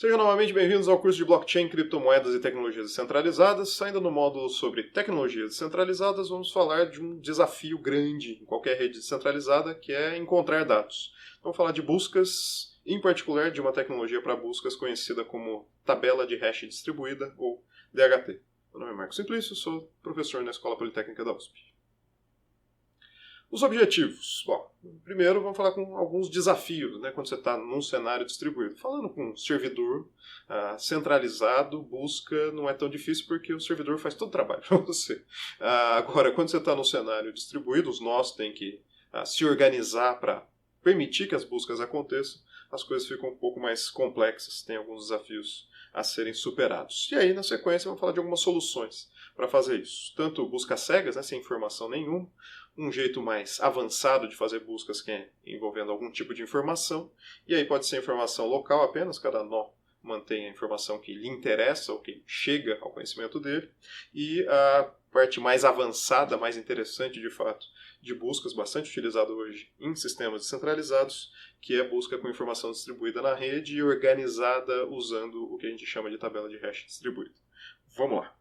Sejam novamente bem-vindos ao curso de Blockchain, Criptomoedas e Tecnologias Descentralizadas. Ainda no módulo sobre tecnologias descentralizadas, vamos falar de um desafio grande em qualquer rede descentralizada, que é encontrar dados. Vamos falar de buscas, em particular de uma tecnologia para buscas conhecida como tabela de hash distribuída, ou DHT. Meu nome é Marcos Simplício, sou professor na Escola Politécnica da USP. Os objetivos. Bom, primeiro vamos falar com alguns desafios, né, quando você está num cenário distribuído. Falando com um servidor centralizado, busca não é tão difícil porque o servidor faz todo o trabalho para você. Agora, quando você está num cenário distribuído, os nós têm que se organizar para permitir que as buscas aconteçam, as coisas ficam um pouco mais complexas, tem alguns desafios a serem superados. E aí, na sequência, vamos falar de algumas soluções para fazer isso. Tanto buscas cegas, né, sem informação nenhuma, um jeito mais avançado de fazer buscas que é envolvendo algum tipo de informação, e aí pode ser informação local apenas, cada nó mantém a informação que lhe interessa ou que chega ao conhecimento dele, e a parte mais avançada, mais interessante de fato, de buscas, bastante utilizada hoje em sistemas descentralizados, que é busca com informação distribuída na rede e organizada usando o que a gente chama de tabela de hash distribuída. Vamos lá.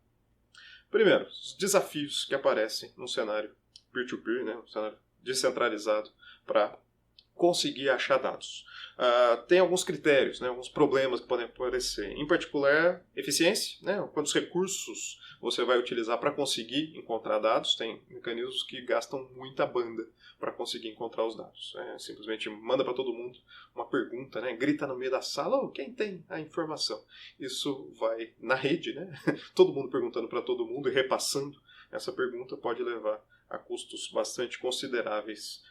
Primeiro, os desafios que aparecem no cenário peer-to-peer, né, um cenário descentralizado, para conseguir achar dados. Tem alguns critérios, né, alguns problemas que podem aparecer. Em particular, eficiência, né, quantos recursos você vai utilizar para conseguir encontrar dados. Tem mecanismos que gastam muita banda para conseguir encontrar os dados. Simplesmente manda para todo mundo uma pergunta, né, grita no meio da sala, quem tem a informação? Isso vai na rede, né, todo mundo perguntando para todo mundo e repassando essa pergunta pode levar a custos bastante consideráveis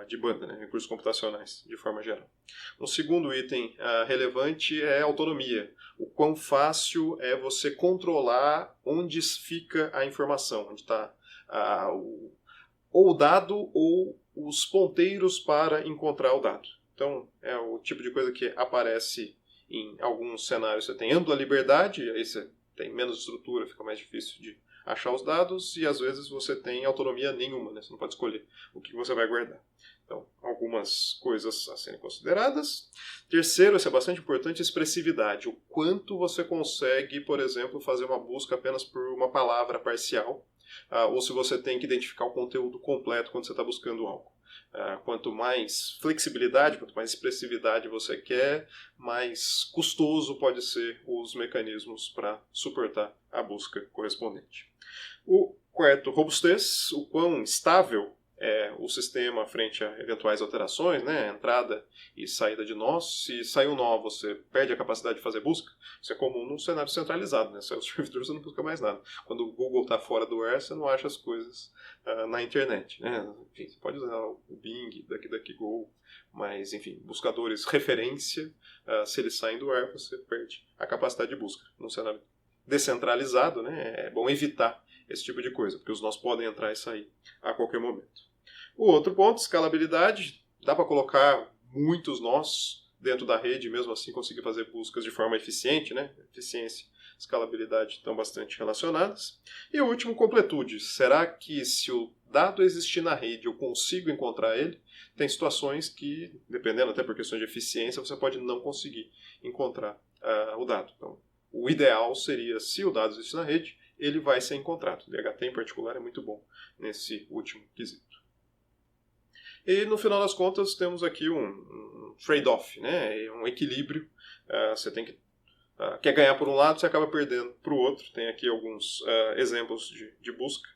de banda, né, recursos computacionais, de forma geral. Um segundo item relevante é a autonomia. O quão fácil é você controlar onde fica a informação, onde está ou o dado ou os ponteiros para encontrar o dado. Então, é o tipo de coisa que aparece em alguns cenários. Você tem ampla liberdade, aí você tem menos estrutura, fica mais difícil de achar os dados, e às vezes você tem autonomia nenhuma, né? Você não pode escolher o que você vai guardar. Então, algumas coisas a serem consideradas. Terceiro, isso é bastante importante, expressividade. O quanto você consegue, por exemplo, fazer uma busca apenas por uma palavra parcial, ou se você tem que identificar o conteúdo completo quando você está buscando algo. Quanto mais flexibilidade, quanto mais expressividade você quer, mais custoso pode ser os mecanismos para suportar a busca correspondente. O quarto, robustez, o quão estável é o sistema frente a eventuais alterações, né? Entrada e saída de nós. Se sair um nó, você perde a capacidade de fazer busca. Isso é comum num cenário centralizado, né? Se é o servidor, você não busca mais nada. Quando o Google está fora do ar, você não acha as coisas na internet, né? Enfim, você pode usar o Bing, DuckDuckGo, mas, enfim, buscadores referência, se eles saem do ar, você perde a capacidade de busca. Num cenário descentralizado, né? É bom evitar esse tipo de coisa, porque os nós podem entrar e sair a qualquer momento. O outro ponto, escalabilidade. Dá para colocar muitos nós dentro da rede e mesmo assim conseguir fazer buscas de forma eficiente, né? Eficiência e escalabilidade estão bastante relacionadas. E o último, completude. Será que se o dado existir na rede eu consigo encontrar ele? Tem situações que, dependendo até por questões de eficiência, você pode não conseguir encontrar o dado. Então, o ideal seria, se o dado existe na rede, ele vai ser encontrado. O DHT em particular é muito bom nesse último quesito. E no final das contas temos aqui um trade-off, né? Um equilíbrio. Você tem que quer ganhar por um lado, você acaba perdendo para o outro. Tem aqui alguns exemplos de busca.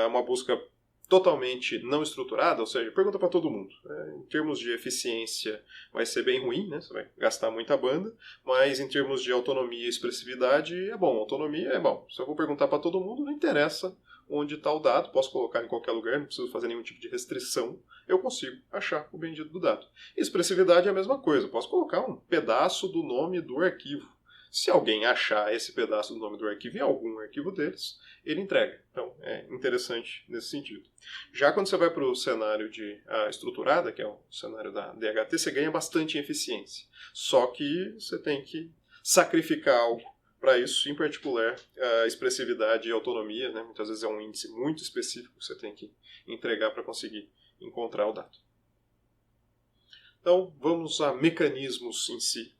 Uma busca totalmente não estruturada, ou seja, pergunta para todo mundo. Em termos de eficiência vai ser bem ruim, né? Você vai gastar muita banda, mas em termos de autonomia e expressividade é bom. Autonomia é bom. Se eu vou perguntar para todo mundo, não interessa onde está o dado, posso colocar em qualquer lugar, não preciso fazer nenhum tipo de restrição, eu consigo achar o bendito do dado. Expressividade é a mesma coisa, posso colocar um pedaço do nome do arquivo. Se alguém achar esse pedaço do nome do arquivo em algum arquivo deles, ele entrega. Então, é interessante nesse sentido. Já quando você vai para o cenário de estruturada, que é o cenário da DHT, você ganha bastante em eficiência. Só que você tem que sacrificar algo para isso, em particular, a expressividade e autonomia, né? Muitas vezes é um índice muito específico que você tem que entregar para conseguir encontrar o dado. Então, vamos a mecanismos em si.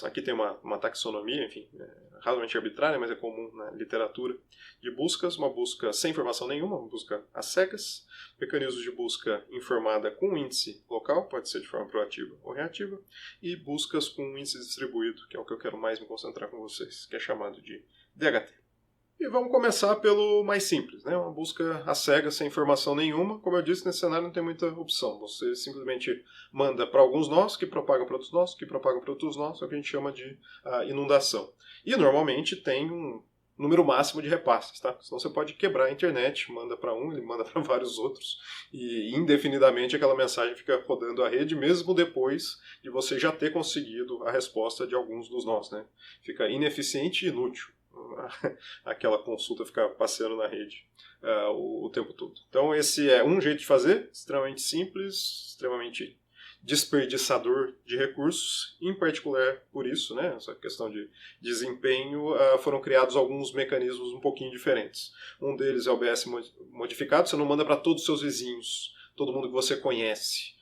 Aqui tem uma taxonomia, enfim, razoavelmente arbitrária, mas é comum na literatura, de buscas, uma busca sem informação nenhuma, uma busca às cegas, mecanismos de busca informada com índice local, pode ser de forma proativa ou reativa, e buscas com índice distribuído, que é o que eu quero mais me concentrar com vocês, que é chamado de DHT. E vamos começar pelo mais simples, né? Uma busca às cegas, sem informação nenhuma. Como eu disse, nesse cenário não tem muita opção. Você simplesmente manda para alguns nós, que propagam para outros nós, que propagam para outros nós, é o que a gente chama de inundação. E normalmente tem um número máximo de repasses, tá? Senão você pode quebrar a internet, manda para um, ele manda para vários outros, e indefinidamente aquela mensagem fica rodando a rede, mesmo depois de você já ter conseguido a resposta de alguns dos nós, né? Fica ineficiente e inútil aquela consulta ficar passeando na rede o tempo todo. Então esse é um jeito de fazer, extremamente simples, extremamente desperdiçador de recursos, em particular por isso, né, essa questão de desempenho, foram criados alguns mecanismos um pouquinho diferentes. Um deles é o OBS modificado, você não manda para todos os seus vizinhos, todo mundo que você conhece,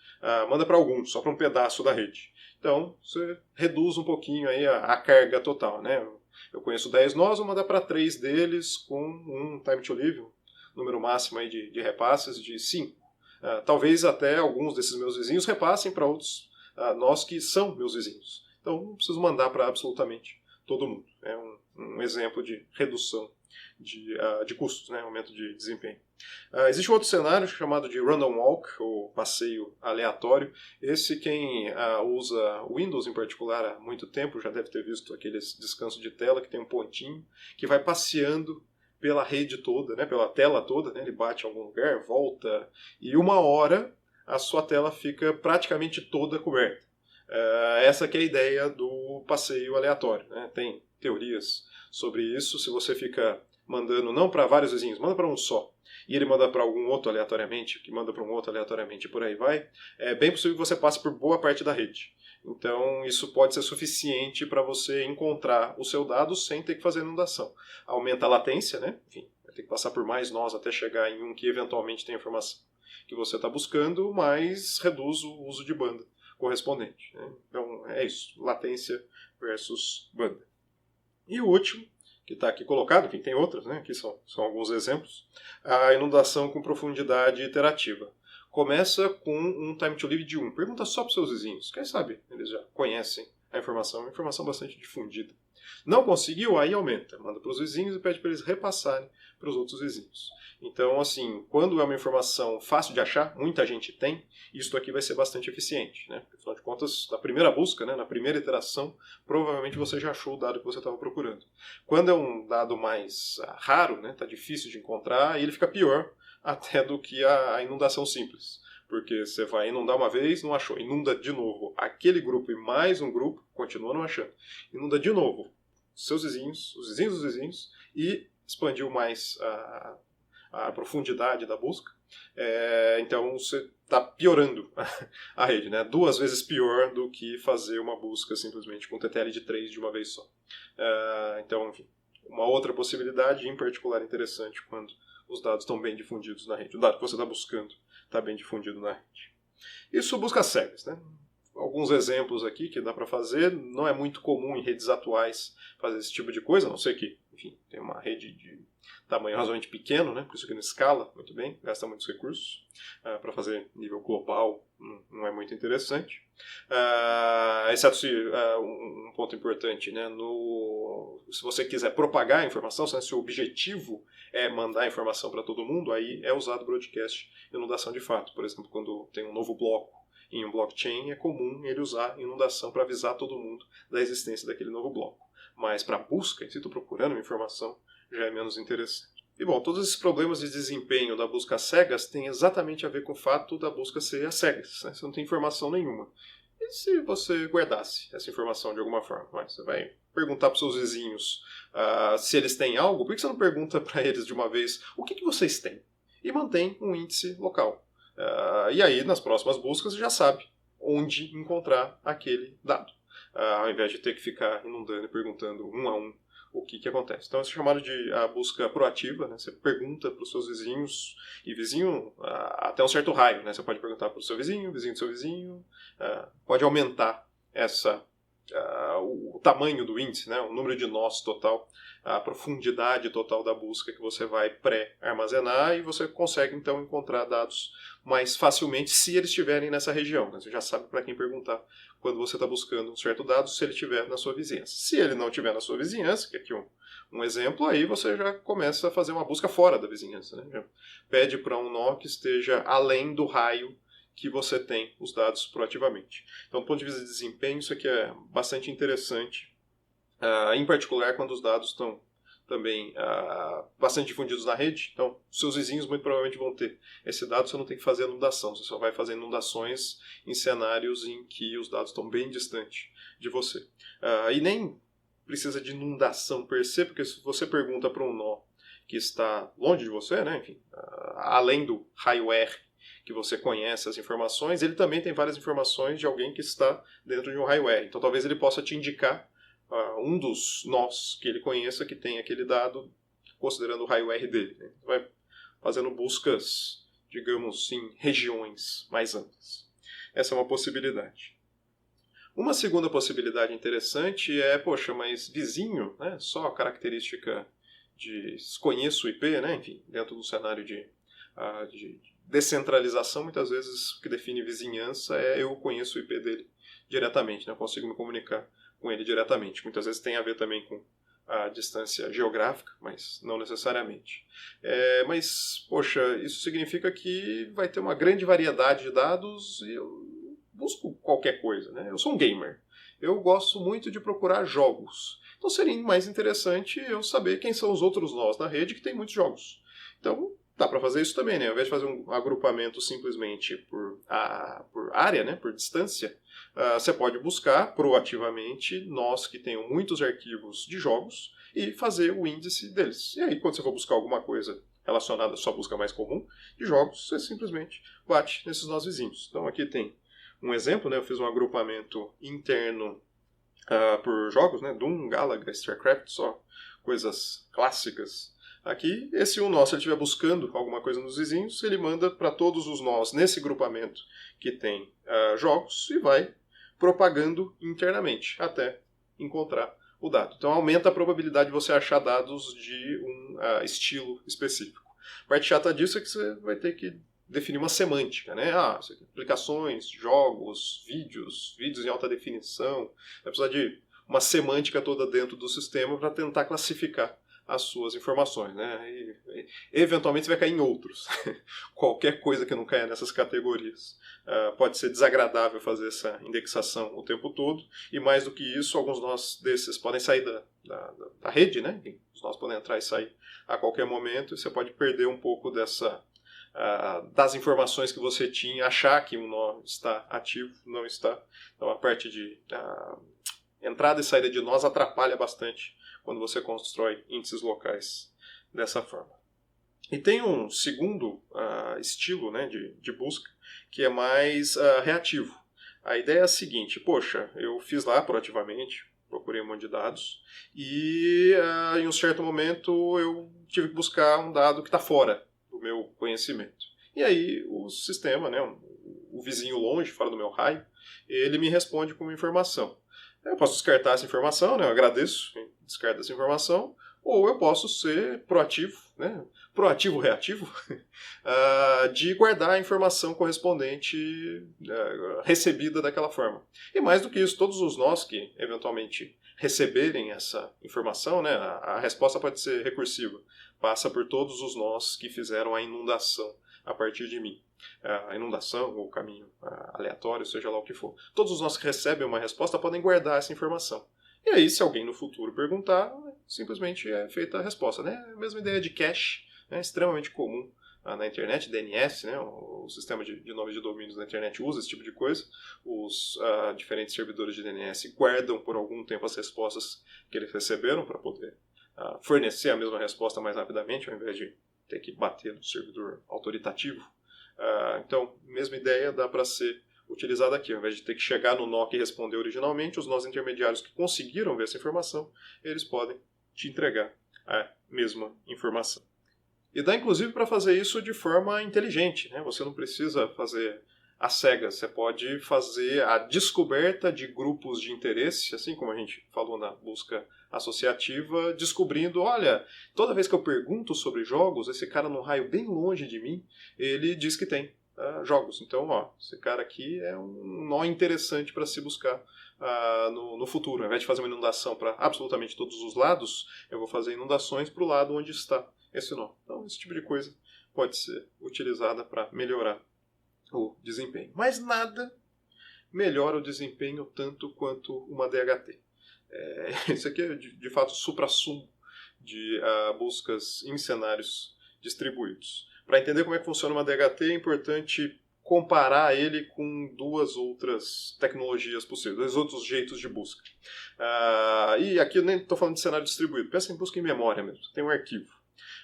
manda para alguns, só para um pedaço da rede. Então você reduz um pouquinho aí a carga total, né? Eu conheço 10 nós, vou mandar para 3 deles com um time to live, um número máximo aí de repasses de 5. Talvez até alguns desses meus vizinhos repassem para outros nós que são meus vizinhos. Então não preciso mandar para absolutamente todo mundo. É um exemplo de redução de custos, né? Aumento de desempenho. Existe um outro cenário chamado de random walk, ou passeio aleatório. Esse quem usa Windows em particular há muito tempo já deve ter visto aqueles descanso de tela que tem um pontinho que vai passeando pela rede toda, né, pela tela toda, né, ele bate em algum lugar, volta, e uma hora a sua tela fica praticamente toda coberta. Essa que é a ideia do passeio aleatório, né? Tem teorias sobre isso. Se você fica mandando não para vários vizinhos, manda para um só, e ele manda para algum outro aleatoriamente, que manda para um outro aleatoriamente, e por aí vai, é bem possível que você passe por boa parte da rede. Então isso pode ser suficiente para você encontrar o seu dado sem ter que fazer inundação. Aumenta a latência, né? Enfim, vai ter que passar por mais nós até chegar em um que eventualmente tem a informação que você está buscando, mas reduz o uso de banda correspondente, né? Então é isso, latência versus banda. E o último, que está aqui colocado, enfim, tem outras, né? Aqui são alguns exemplos, a inundação com profundidade iterativa. Começa com um time to live de 1. Pergunta só para os seus vizinhos. Quem sabe eles já conhecem a informação. É uma informação bastante difundida. Não conseguiu? Aí aumenta. Manda para os vizinhos e pede para eles repassarem para os outros vizinhos. Então, assim, quando é uma informação fácil de achar, muita gente tem, isso aqui vai ser bastante eficiente, né? Afinal de contas, na primeira busca, né, na primeira iteração, provavelmente você já achou o dado que você estava procurando. Quando é um dado mais raro, né, tá difícil de encontrar, ele fica pior até do que a inundação simples. Porque você vai inundar uma vez, não achou. Inunda de novo aquele grupo e mais um grupo, continua não achando. Inunda de novo seus vizinhos, os vizinhos dos vizinhos, e expandiu mais a profundidade da busca. Então você está piorando a rede, né? 2 vezes pior do que fazer uma busca simplesmente com TTL de 3 de uma vez só. Então, enfim, uma outra possibilidade, em particular interessante, quando os dados estão bem difundidos na rede. O dado que você está buscando está bem difundido na rede. Isso busca cegas, né? Alguns exemplos aqui que dá para fazer. Não é muito comum em redes atuais fazer esse tipo de coisa, a não ser que, enfim, tem uma rede de tamanho razoavelmente pequeno, né? Por isso que não escala muito bem, gasta muitos recursos. Para fazer nível global não é muito interessante. Exceto se um ponto importante, né? Se você quiser propagar a informação, se o objetivo é mandar a informação para todo mundo, aí é usado broadcast inundação de fato. Por exemplo, quando tem um novo bloco em um blockchain, é comum ele usar inundação para avisar todo mundo da existência daquele novo bloco. Mas para busca, se estou procurando uma informação, já é menos interessante. E bom, todos esses problemas de desempenho da busca às cegas têm exatamente a ver com o fato da busca ser às cegas, né? Você não tem informação nenhuma. E se você guardasse essa informação de alguma forma? Você vai perguntar para os seus vizinhos se eles têm algo, por que você não pergunta para eles de uma vez o que vocês têm? E mantém um índice local. E aí, nas próximas buscas, você já sabe onde encontrar aquele dado, ao invés de ter que ficar inundando e perguntando um a um o que acontece. Então, isso é chamado de a busca proativa, né? Você pergunta para os seus vizinhos, e vizinho até um certo raio, né? Você pode perguntar para o seu vizinho do seu vizinho, pode aumentar o tamanho do índice, né, o número de nós total, a profundidade total da busca que você vai pré-armazenar, e você consegue então encontrar dados mais facilmente se eles estiverem nessa região. Você já sabe para quem perguntar quando você está buscando um certo dado, se ele estiver na sua vizinhança. Se ele não estiver na sua vizinhança, que é aqui um exemplo, aí você já começa a fazer uma busca fora da vizinhança. Né? Já pede para um nó que esteja além do raio que você tem os dados proativamente. Então, do ponto de vista de desempenho, isso aqui é bastante interessante, em particular quando os dados estão também bastante difundidos na rede. Então, seus vizinhos muito provavelmente vão ter esse dado, você não tem que fazer inundação, você só vai fazer inundações em cenários em que os dados estão bem distantes de você. E nem precisa de inundação per se, porque se você pergunta para um nó que está longe de você, né, enfim, além do raio R, que você conhece as informações, ele também tem várias informações de alguém que está dentro de um raio R. Então talvez ele possa te indicar um dos nós que ele conheça que tem aquele dado, considerando o raio R dele. Né? Vai fazendo buscas, digamos, em regiões mais amplas. Essa é uma possibilidade. Uma segunda possibilidade interessante é, poxa, mas vizinho, né? Só característica de conheço o IP, né? Enfim, dentro do cenário de descentralização, muitas vezes o que define vizinhança é eu conheço o IP dele diretamente, né? Eu consigo me comunicar com ele diretamente. Muitas vezes tem a ver também com a distância geográfica, mas não necessariamente. Mas, poxa, isso significa que vai ter uma grande variedade de dados e eu busco qualquer coisa, né? Eu sou um gamer. Eu gosto muito de procurar jogos. Então seria mais interessante eu saber quem são os outros nós na rede que tem muitos jogos. Então, dá para fazer isso também, né? Ao invés de fazer um agrupamento simplesmente por área, né? Por distância, você pode buscar proativamente nós que tenham muitos arquivos de jogos e fazer o índice deles. E aí, quando você for buscar alguma coisa relacionada à sua busca mais comum de jogos, você simplesmente bate nesses nós vizinhos. Então aqui tem um exemplo, né? Eu fiz um agrupamento interno por jogos, né? Doom, Galaga, StarCraft, só coisas clássicas. Aqui, esse um nó, se ele estiver buscando alguma coisa nos vizinhos, ele manda para todos os nós nesse grupamento que tem jogos e vai propagando internamente até encontrar o dado. Então aumenta a probabilidade de você achar dados de um estilo específico. A parte chata disso é que você vai ter que definir uma semântica, né? Aplicações, jogos, vídeos em alta definição. Vai precisar de uma semântica toda dentro do sistema para tentar classificar as suas informações, né? E eventualmente você vai cair em outros. Qualquer coisa que não caia nessas categorias. Pode ser desagradável fazer essa indexação o tempo todo, e mais do que isso, alguns nós desses podem sair da rede, né? Os nós podem entrar e sair a qualquer momento, e você pode perder um pouco das informações que você tinha, achar que um nó está ativo, não está. Então a parte de entrada e saída de nós atrapalha bastante quando você constrói índices locais dessa forma. E tem um segundo estilo, né, de busca que é mais reativo. A ideia é a seguinte: poxa, eu fiz lá proativamente, procurei um monte de dados e em um certo momento eu tive que buscar um dado que está fora do meu conhecimento. E aí o sistema, né, o vizinho longe, fora do meu raio, ele me responde com uma informação. Eu posso descartar essa informação, né? Eu agradeço, descarta essa informação, ou eu posso ser proativo, né? Proativo-reativo, de guardar a informação correspondente recebida daquela forma. E mais do que isso, todos os nós que eventualmente receberem essa informação, né? A resposta pode ser recursiva, passa por todos os nós que fizeram a inundação a partir de mim. A inundação ou o caminho aleatório, seja lá o que for. Todos os nós que recebem uma resposta podem guardar essa informação. E aí, se alguém no futuro perguntar, simplesmente é feita a resposta. Né? A mesma ideia de cache, né? Extremamente comum na internet, DNS, né? O sistema de nomes de domínios na internet usa esse tipo de coisa. Os diferentes servidores de DNS guardam por algum tempo as respostas que eles receberam para poder fornecer a mesma resposta mais rapidamente, ao invés de ter que bater no servidor autoritativo. Então, mesma ideia dá para ser utilizada aqui. Ao invés de ter que chegar no nó que respondeu originalmente, os nós intermediários que conseguiram ver essa informação, eles podem te entregar a mesma informação. E dá inclusive para fazer isso de forma inteligente, né? Você não precisa fazer às cegas. Você pode fazer a descoberta de grupos de interesse, assim como a gente falou na busca associativa, descobrindo, olha, toda vez que eu pergunto sobre jogos, esse cara num raio bem longe de mim, ele diz que tem jogos. Então, ó, esse cara aqui é um nó interessante para se buscar no futuro. Ao invés de fazer uma inundação para absolutamente todos os lados, eu vou fazer inundações para o lado onde está esse nó. Então, esse tipo de coisa pode ser utilizada para melhorar o desempenho. Mas nada melhora o desempenho tanto quanto uma DHT. Isso aqui é, de fato, o suprassumo de buscas em cenários distribuídos. Para entender como é que funciona uma DHT, é importante comparar ele com duas outras tecnologias possíveis, dois outros jeitos de busca. E aqui eu nem estou falando de cenário distribuído, pensa em busca em memória mesmo, tem um arquivo.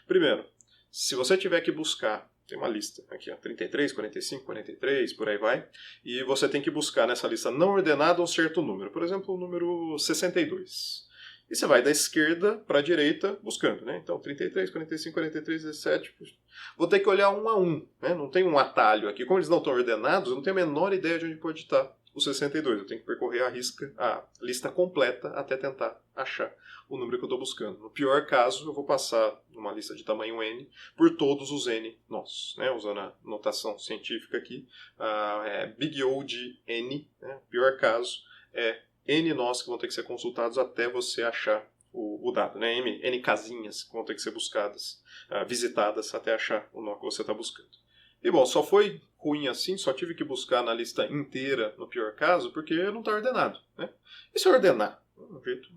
Primeiro, se você tiver que buscar, tem uma lista aqui, ó, 33, 45, 43, por aí vai, e você tem que buscar nessa lista não ordenada um certo número, por exemplo, o número 62. E você vai da esquerda para a direita buscando, né? Então, 33, 45, 43, 17... Vou ter que olhar um a um, né? Não tem um atalho aqui. Como eles não estão ordenados, eu não tenho a menor ideia de onde pode estar o 62. Eu tenho que percorrer a lista completa até tentar achar o número que eu estou buscando. No pior caso, eu vou passar numa lista de tamanho N por todos os N nossos, né? Usando a notação científica aqui, Big O de N, né? O pior caso é N nós que vão ter que ser consultados até você achar o dado, né? N casinhas que vão ter que ser buscadas, visitadas até achar o nó que você está buscando. E bom, só foi ruim assim, só tive que buscar na lista inteira no pior caso, porque não está ordenado, né? E se ordenar? Um jeito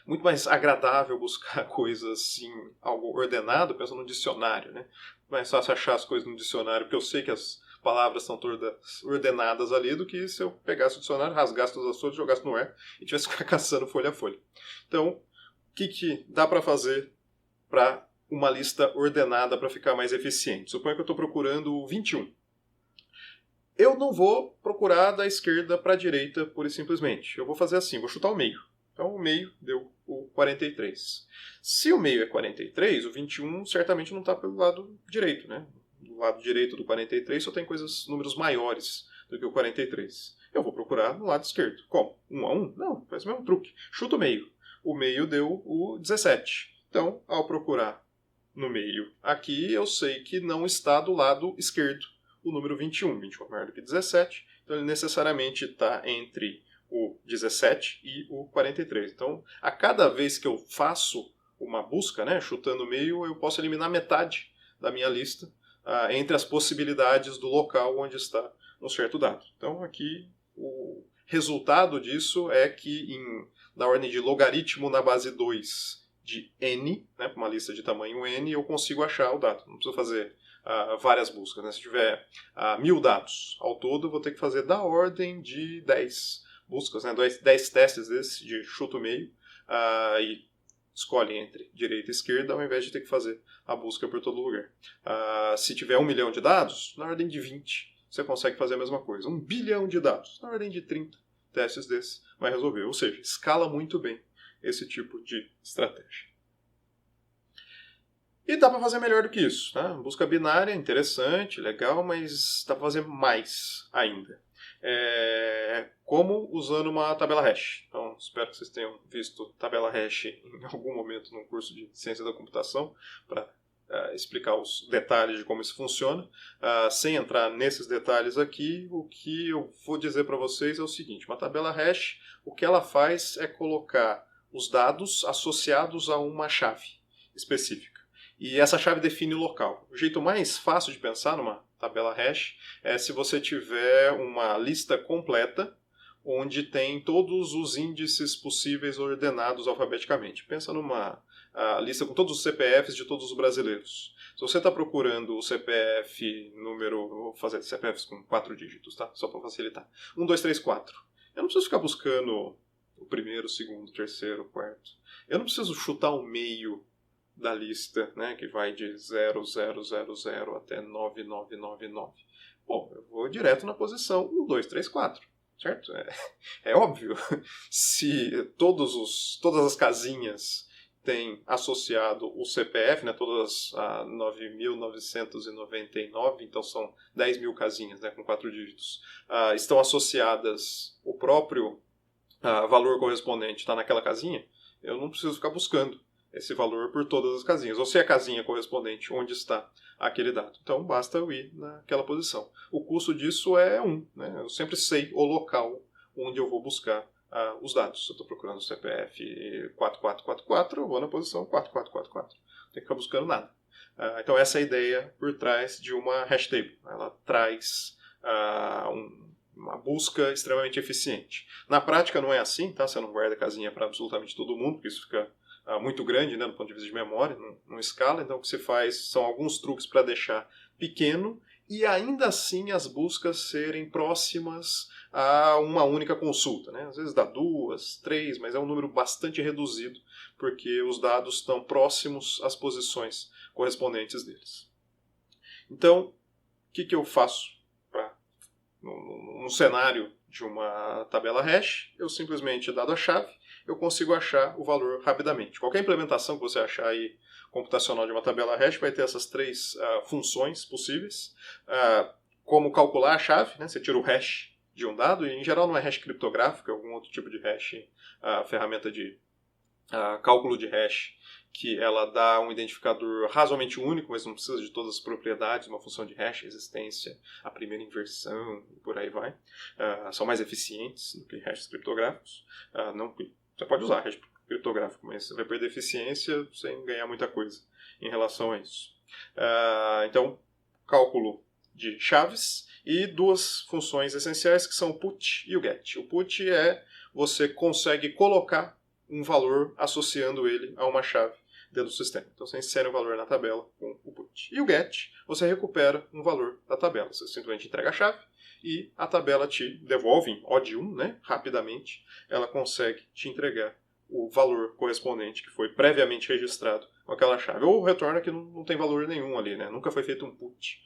muito mais agradável buscar coisas assim, algo ordenado, pensa no dicionário, né? Mais fácil achar as coisas no dicionário, porque eu sei que as palavras estão todas ordenadas ali, do que se eu pegasse o dicionário, rasgasse todas as folhas, jogasse no ar e tivesse que ficar caçando folha a folha. Então, o que dá para fazer para uma lista ordenada para ficar mais eficiente? Suponha que eu estou procurando o 21. Eu não vou procurar da esquerda para a direita pura e simplesmente. Eu vou fazer assim, vou chutar o meio. Então o meio deu o 43. Se o meio é 43, o 21 certamente não está pelo lado direito, né? Do lado direito do 43 só tem números maiores do que o 43. Eu vou procurar no lado esquerdo. Como? 1 a 1? Não, faz o mesmo truque. Chuta o meio. O meio deu o 17. Então, ao procurar no meio aqui, eu sei que não está do lado esquerdo o número 21. 21 é maior do que 17, então ele necessariamente está entre o 17 e o 43. Então, a cada vez que eu faço uma busca, né, chutando o meio, eu posso eliminar metade da minha lista entre as possibilidades do local onde está um certo dado. Então, aqui, o resultado disso é que, na ordem de logaritmo na base 2 de n, né, uma lista de tamanho n, eu consigo achar o dado. Não preciso fazer várias buscas, né? Se tiver 1000 dados ao todo, eu vou ter que fazer da ordem de 10 buscas, né? 10 testes desses de chuto meio, e escolhe entre direita e esquerda, ao invés de ter que fazer a busca por todo lugar. Se tiver 1 milhão de dados, na ordem de 20, você consegue fazer a mesma coisa. 1 bilhão de dados, na ordem de 30 testes desses, vai resolver. Ou seja, escala muito bem esse tipo de estratégia. E dá para fazer melhor do que isso. Tá? Busca binária, interessante, legal, mas dá para fazer mais ainda. Como usando uma tabela hash. Então, espero que vocês tenham visto tabela hash em algum momento num curso de ciência da computação, para explicar os detalhes de como isso funciona. Sem entrar nesses detalhes aqui, o que eu vou dizer para vocês é o seguinte: uma tabela hash, o que ela faz é colocar os dados associados a uma chave específica. E essa chave define o local. O jeito mais fácil de pensar numa tabela hash é se você tiver uma lista completa onde tem todos os índices possíveis ordenados alfabeticamente. Pensa numa lista com todos os CPFs de todos os brasileiros. Se você está procurando o CPF número... Vou fazer CPFs com 4 dígitos, tá? Só para facilitar. 1, 2, 3, 4. Eu não preciso ficar buscando o primeiro, o segundo, o terceiro, o quarto. Eu não preciso chutar o meio da lista, né, que vai de 0000 até 9999. Bom, eu vou direto na posição 1, 2, 3, 4, certo? É óbvio. Se todas as casinhas tem associado o CPF, né, todas as 9.999, então são 10 mil casinhas, né, com 4 dígitos, estão associadas, o próprio valor correspondente está naquela casinha, eu não preciso ficar buscando esse valor por todas as casinhas, ou se é a casinha correspondente onde está aquele dado. Então basta eu ir naquela posição. O custo disso é 1, né? Eu sempre sei o local onde eu vou buscar os dados. Se eu estou procurando o CPF 4444, eu vou na posição 4444. Não tem que ficar buscando nada. Então essa é a ideia por trás de uma hash table. Ela traz uma busca extremamente eficiente. Na prática não é assim, tá? Você não guarda casinha para absolutamente todo mundo, porque isso fica muito grande, né, do ponto de vista de memória, não escala. Então o que se faz são alguns truques para deixar pequeno e ainda assim as buscas serem próximas a uma única consulta, né? Às vezes dá 2, 3, mas é um número bastante reduzido, porque os dados estão próximos às posições correspondentes deles. Então, o que eu faço num cenário de uma tabela hash? Eu simplesmente, dado a chave, eu consigo achar o valor rapidamente. Qualquer implementação que você achar aí computacional de uma tabela hash vai ter essas 3 funções possíveis. Como calcular a chave, né? Você tira o hash de um dado, e em geral não é hash criptográfico, é algum outro tipo de hash, ferramenta de cálculo de hash, que ela dá um identificador razoavelmente único, mas não precisa de todas as propriedades, uma função de hash, existência, a primeira inversão, e por aí vai. São mais eficientes do que hashes criptográficos. Você pode usar hash criptográfico, mas você vai perder eficiência sem ganhar muita coisa em relação a isso. Então, cálculo de chaves e 2 funções essenciais que são o put e o get. O put é você consegue colocar um valor associando ele a uma chave dentro do sistema. Então você insere um valor na tabela com o put. E o get, você recupera um valor da tabela. Você simplesmente entrega a chave e a tabela te devolve em O de 1, né, rapidamente. Ela consegue te entregar o valor correspondente que foi previamente registrado com aquela chave. Ou retorna que não tem valor nenhum ali, né? Nunca foi feito um put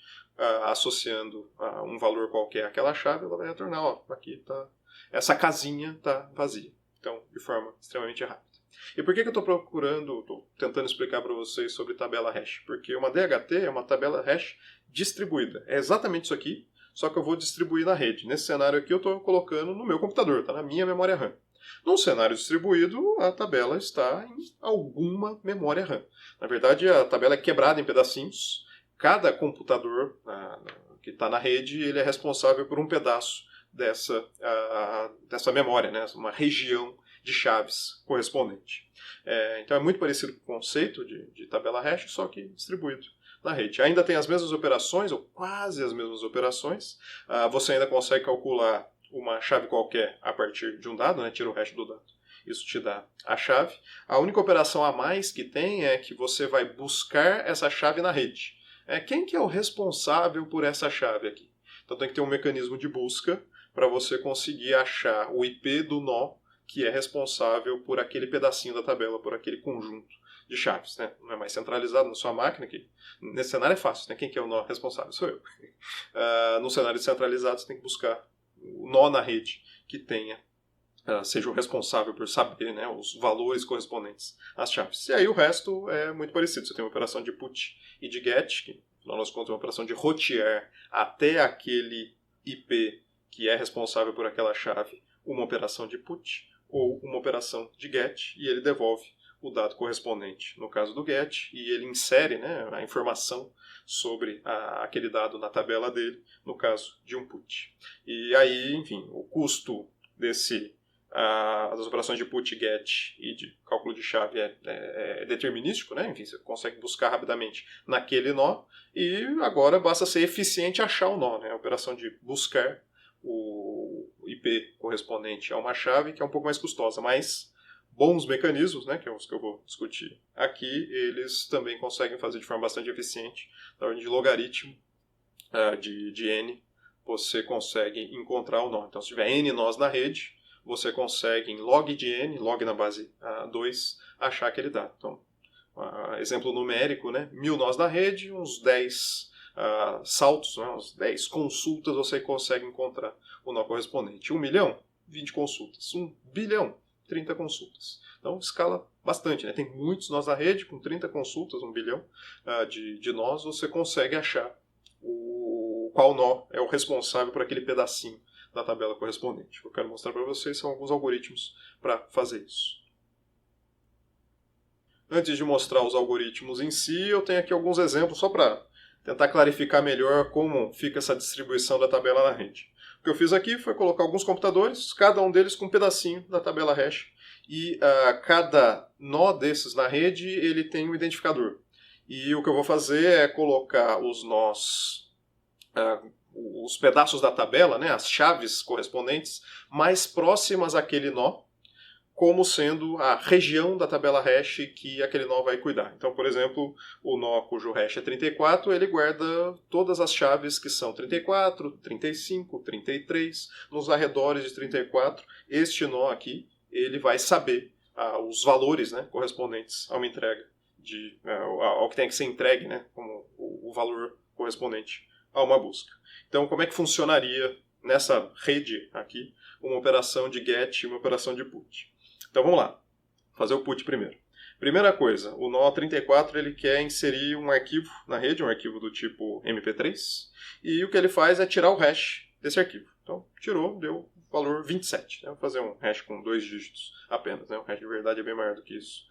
associando um valor qualquer àquela chave. Ela vai retornar, ó, aqui tá, essa casinha está vazia. Então, de forma extremamente rápida. E por que eu estou tentando explicar para vocês sobre tabela hash? Porque uma DHT é uma tabela hash distribuída. É exatamente isso aqui, só que eu vou distribuir na rede. Nesse cenário aqui eu estou colocando no meu computador, está na minha memória RAM. Num cenário distribuído, a tabela está em alguma memória RAM. Na verdade, a tabela é quebrada em pedacinhos. Cada computador que está na rede, ele é responsável por um pedaço dessa memória, né? Uma região de chaves correspondente. Então é muito parecido com o conceito de tabela hash, só que distribuído na rede. Ainda tem as mesmas operações, ou quase as mesmas operações. Você ainda consegue calcular uma chave qualquer a partir de um dado, né? Tira o hash do dado. Isso te dá a chave. A única operação a mais que tem é que você vai buscar essa chave na rede. Quem que é o responsável por essa chave aqui? Então tem que ter um mecanismo de busca para você conseguir achar o IP do nó que é responsável por aquele pedacinho da tabela, por aquele conjunto de chaves. Né? Não é mais centralizado na sua máquina, que nesse cenário é fácil, né? Quem que é o nó responsável? Sou eu. No cenário centralizado, você tem que buscar o nó na rede que tenha, seja o responsável por saber, né, os valores correspondentes às chaves. E aí o resto é muito parecido. Você tem uma operação de put e de get, que no nosso conto é uma operação de rotear até aquele IP que é responsável por aquela chave, uma operação de put ou uma operação de get, e ele devolve o dado correspondente no caso do get, e ele insere, né, a informação sobre aquele dado na tabela dele, no caso de um put. E aí, enfim, o custo das operações de put, get e de cálculo de chave é determinístico, né? Enfim, você consegue buscar rapidamente naquele nó, e agora basta ser eficiente e achar o nó, né? A operação de buscar o IP correspondente a uma chave, que é um pouco mais custosa, mas bons mecanismos, né, que é os que eu vou discutir aqui, eles também conseguem fazer de forma bastante eficiente, na ordem de logaritmo de n, você consegue encontrar o nó. Então, se tiver n nós na rede, você consegue, em log de n, log na base 2, achar aquele dado. Então, exemplo numérico, né, 1000 nós na rede, uns 10 saltos, né, uns 10 consultas, você consegue encontrar o nó correspondente. 1 milhão, 20 consultas. 1 bilhão, 30 consultas. Então, escala bastante, né? Tem muitos nós na rede, com 30 consultas, 1 bilhão de nós, você consegue achar qual nó é o responsável por aquele pedacinho da tabela correspondente. O que eu quero mostrar para vocês são alguns algoritmos para fazer isso. Antes de mostrar os algoritmos em si, eu tenho aqui alguns exemplos só para tentar clarificar melhor como fica essa distribuição da tabela na rede. O que eu fiz aqui foi colocar alguns computadores, cada um deles com um pedacinho da tabela hash, e cada nó desses na rede ele tem um identificador. E o que eu vou fazer é colocar os nós, os pedaços da tabela, né, as chaves correspondentes, mais próximas àquele nó, como sendo a região da tabela hash que aquele nó vai cuidar. Então, por exemplo, o nó cujo hash é 34, ele guarda todas as chaves que são 34, 35, 33, nos arredores de 34. Este nó aqui, ele vai saber os valores, né, correspondentes a uma entrega, ao que tem que ser entregue, né, como o valor correspondente a uma busca. Então, como é que funcionaria nessa rede aqui uma operação de get e uma operação de put? Então vamos lá, fazer o put primeiro. Primeira coisa, o nó 34 ele quer inserir um arquivo na rede, um arquivo do tipo MP3, e o que ele faz é tirar o hash desse arquivo. Então tirou, deu o valor 27. Vou fazer um hash com 2 dígitos apenas, né? O hash de verdade é bem maior do que isso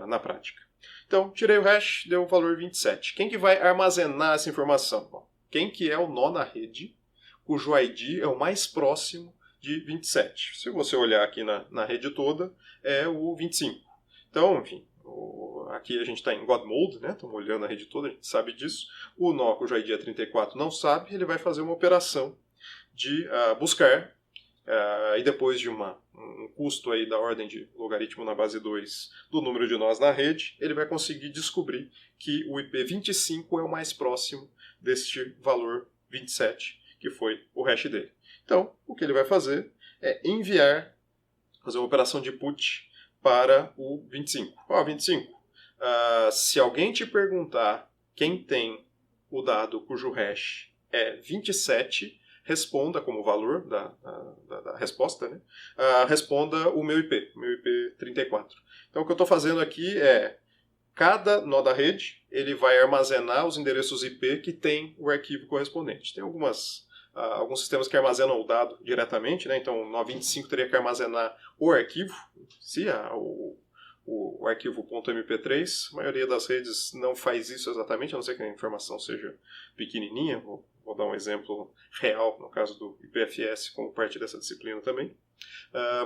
na prática. Então tirei o hash, deu o valor 27. Quem que vai armazenar essa informação? Bom, quem que é o nó na rede cujo ID é o mais próximo de 27. Se você olhar aqui na rede toda, é o 25. Então, enfim, aqui a gente está em God Mode, né? Estamos olhando a rede toda, a gente sabe disso. O nó cujo ID é 34 não sabe, ele vai fazer uma operação de buscar, e depois de um custo aí da ordem de logaritmo na base 2 do número de nós na rede, ele vai conseguir descobrir que o IP 25 é o mais próximo deste valor 27, que foi o hash dele. Então, o que ele vai fazer é fazer uma operação de put para o 25. 25. Se alguém te perguntar quem tem o dado cujo hash é 27, responda como valor da resposta, né? Responda o meu IP 34. Então, o que eu estou fazendo aqui é, cada nó da rede, ele vai armazenar os endereços IP que tem o arquivo correspondente. Tem alguns sistemas que armazenam o dado diretamente, né? Então o nó 25 teria que armazenar o arquivo, o arquivo .mp3. A maioria das redes não faz isso exatamente, a não ser que a informação seja pequenininha. Vou dar um exemplo real, no caso do IPFS, como parte dessa disciplina também.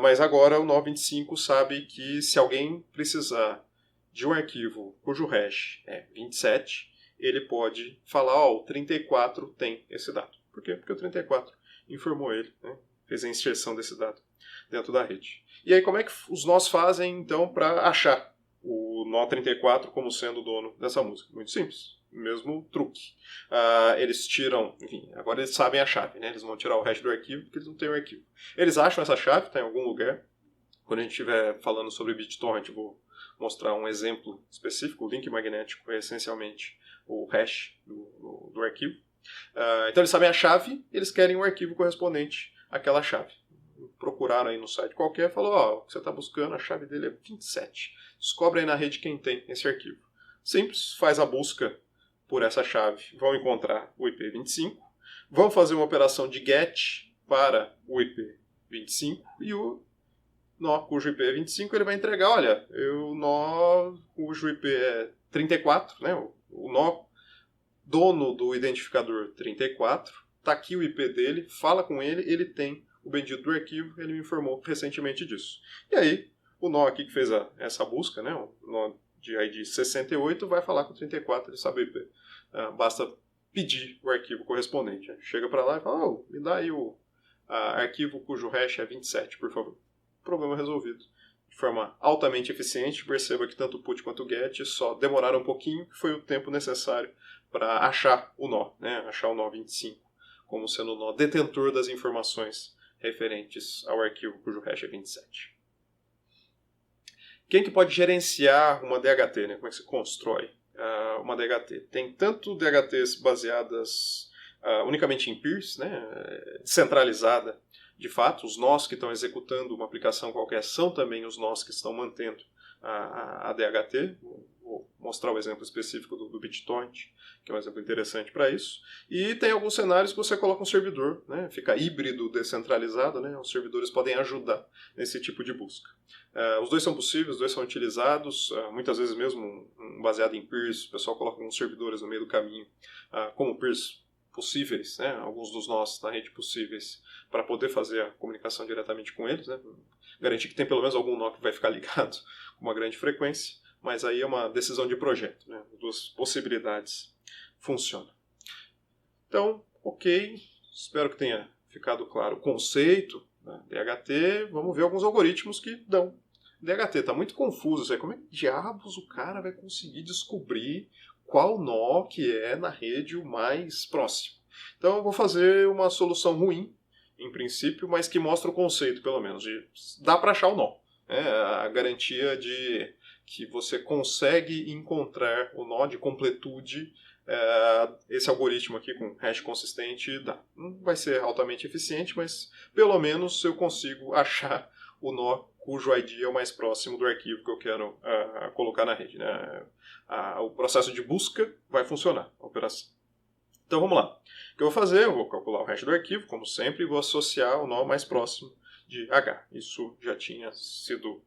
Mas agora o nó 25 sabe que se alguém precisar de um arquivo cujo hash é 27, ele pode falar, o 34 tem esse dado. Por quê? Porque o 34 informou ele, né? Fez a inserção desse dado dentro da rede. E aí como é que os nós fazem, então, para achar o nó 34 como sendo o dono dessa música? Muito simples, mesmo truque. Eles tiram, enfim, agora eles sabem a chave, né? Eles vão tirar o hash do arquivo porque eles não têm o arquivo. Eles acham essa chave, está em algum lugar. Quando a gente estiver falando sobre BitTorrent, eu vou mostrar um exemplo específico. O link magnético é essencialmente o hash do arquivo. Então eles sabem a chave, eles querem o arquivo correspondente àquela chave. Procuraram aí no site qualquer, falou, o que você está buscando, a chave dele é 27. Descobre aí na rede quem tem esse arquivo. Simples, faz a busca por essa chave, vão encontrar o IP 25, vão fazer uma operação de get para o IP 25 e o nó cujo IP é 25 ele vai entregar, olha, o nó cujo IP é 34, né, o nó dono do identificador 34, está aqui o IP dele, fala com ele, ele tem o bendito do arquivo, ele me informou recentemente disso. E aí, o nó aqui que fez essa busca, né, o nó de ID 68, vai falar com o 34, ele sabe o IP. Basta pedir o arquivo correspondente. Chega para lá e fala, me dá aí o arquivo cujo hash é 27, por favor. Problema resolvido. De forma altamente eficiente, perceba que tanto o put quanto o get só demoraram um pouquinho, que foi o tempo necessário para achar o nó, né? Achar o nó 25, como sendo o nó detentor das informações referentes ao arquivo cujo hash é 27. Quem que pode gerenciar uma DHT, né? Como é que se constrói uma DHT? Tem tanto DHTs baseadas unicamente em peers, né? Descentralizada, de fato, os nós que estão executando uma aplicação qualquer são também os nós que estão mantendo a DHT. Vou mostrar o exemplo específico do BitTorrent, que é um exemplo interessante para isso. E tem alguns cenários que você coloca um servidor, né? Fica híbrido descentralizado, né? Os servidores podem ajudar nesse tipo de busca. Os dois são possíveis, os dois são utilizados, muitas vezes mesmo baseado em peers, o pessoal coloca alguns servidores no meio do caminho, como peers possíveis, né? Alguns dos nós na rede possíveis, para poder fazer a comunicação diretamente com eles, né? Garantir que tem pelo menos algum nó que vai ficar ligado com uma grande frequência, mas aí é uma decisão de projeto, né? As duas possibilidades funcionam. Então, ok, espero que tenha ficado claro o conceito da DHT. Vamos ver alguns algoritmos que dão DHT. Está muito confuso isso aí. Como é que diabos o cara vai conseguir descobrir qual nó que é na rede o mais próximo? Então eu vou fazer uma solução ruim, em princípio, mas que mostra o conceito, pelo menos. Dá para achar o nó. A garantia de que você consegue encontrar o nó de completude, esse algoritmo aqui com hash consistente dá. Não vai ser altamente eficiente, mas pelo menos eu consigo achar o nó cujo ID é o mais próximo do arquivo que eu quero colocar na rede, né? O processo de busca vai funcionar, a operação. Então vamos lá. O que eu vou fazer? Eu vou calcular o hash do arquivo, como sempre, e vou associar o nó mais próximo de H. Isso já tinha sido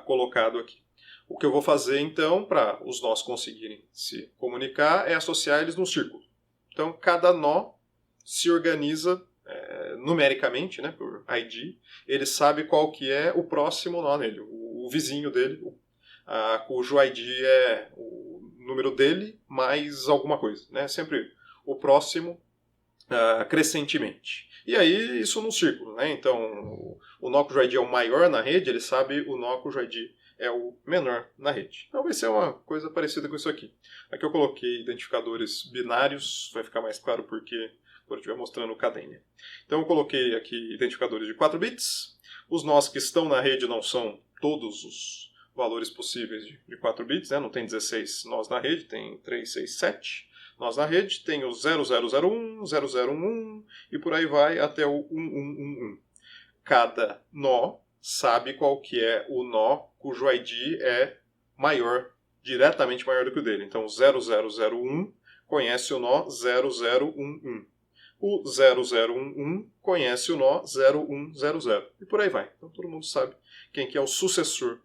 colocado aqui. O que eu vou fazer, então, para os nós conseguirem se comunicar, é associar eles num círculo. Então, cada nó se organiza numericamente, né, por ID. Ele sabe qual que é o próximo nó nele, o vizinho dele, cujo ID é o número dele mais alguma coisa, né? Sempre o próximo crescentemente. E aí, isso num círculo, né? Então, o nó cujo ID é o maior na rede, ele sabe o nó cujo ID é o menor na rede. Então vai ser uma coisa parecida com isso aqui. Aqui eu coloquei identificadores binários, vai ficar mais claro porque quando eu estiver mostrando o Cadenia. Então eu coloquei aqui identificadores de 4 bits. Os nós que estão na rede não são todos os valores possíveis de 4 bits, né? Não tem 16 nós na rede, tem 3, 6, 7 nós na rede. Tem o 0001, 0011 e por aí vai até o 1111. Cada nó sabe qual que é o nó cujo ID é diretamente maior do que o dele. Então, o 0001 conhece o nó 0011. O 0011 conhece o nó 0100. E por aí vai. Então, todo mundo sabe quem que é o sucessor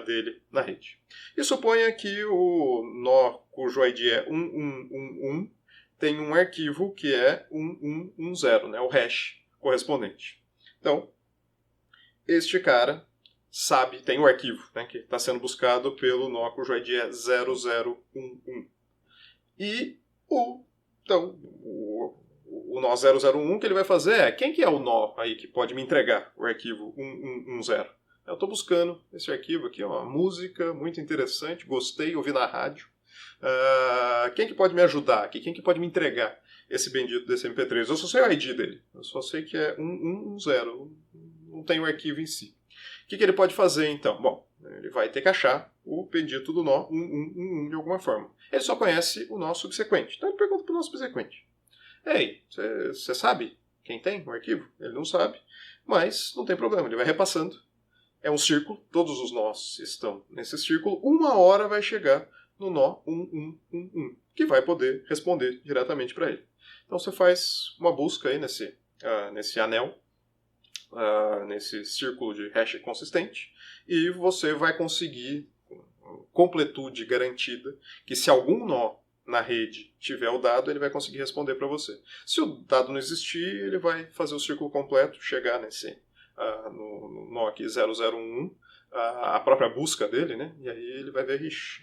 dele na rede. E suponha que o nó cujo ID é 1111 tem um arquivo que é 1110, né, o hash correspondente. Então, este cara sabe, tem o arquivo, né, que está sendo buscado pelo nó cujo ID é 0011. E o nó 001 que ele vai fazer é, quem que é o nó aí que pode me entregar o arquivo 1110? Eu estou buscando esse arquivo aqui, uma música muito interessante, gostei, ouvi na rádio. Quem que pode me ajudar aqui? Quem que pode me entregar esse bendito desse MP3? Eu só sei o ID dele, eu só sei que é 1110, não tem o arquivo em si. O que ele pode fazer então? Bom, ele vai ter que achar o bendito do nó 1111 de alguma forma. Ele só conhece o nó subsequente, então ele pergunta para o nó subsequente. Ei, você sabe quem tem o arquivo? Ele não sabe, mas não tem problema, ele vai repassando. É um círculo, todos os nós estão nesse círculo, uma hora vai chegar no nó 1111, que vai poder responder diretamente para ele. Então você faz uma busca aí nesse anel, nesse círculo de hash consistente, e você vai conseguir completude garantida que se algum nó na rede tiver o dado, ele vai conseguir responder para você. Se o dado não existir, ele vai fazer o círculo completo, chegar no nó aqui 0011, a própria busca dele, né? E aí ele vai ver, ixi,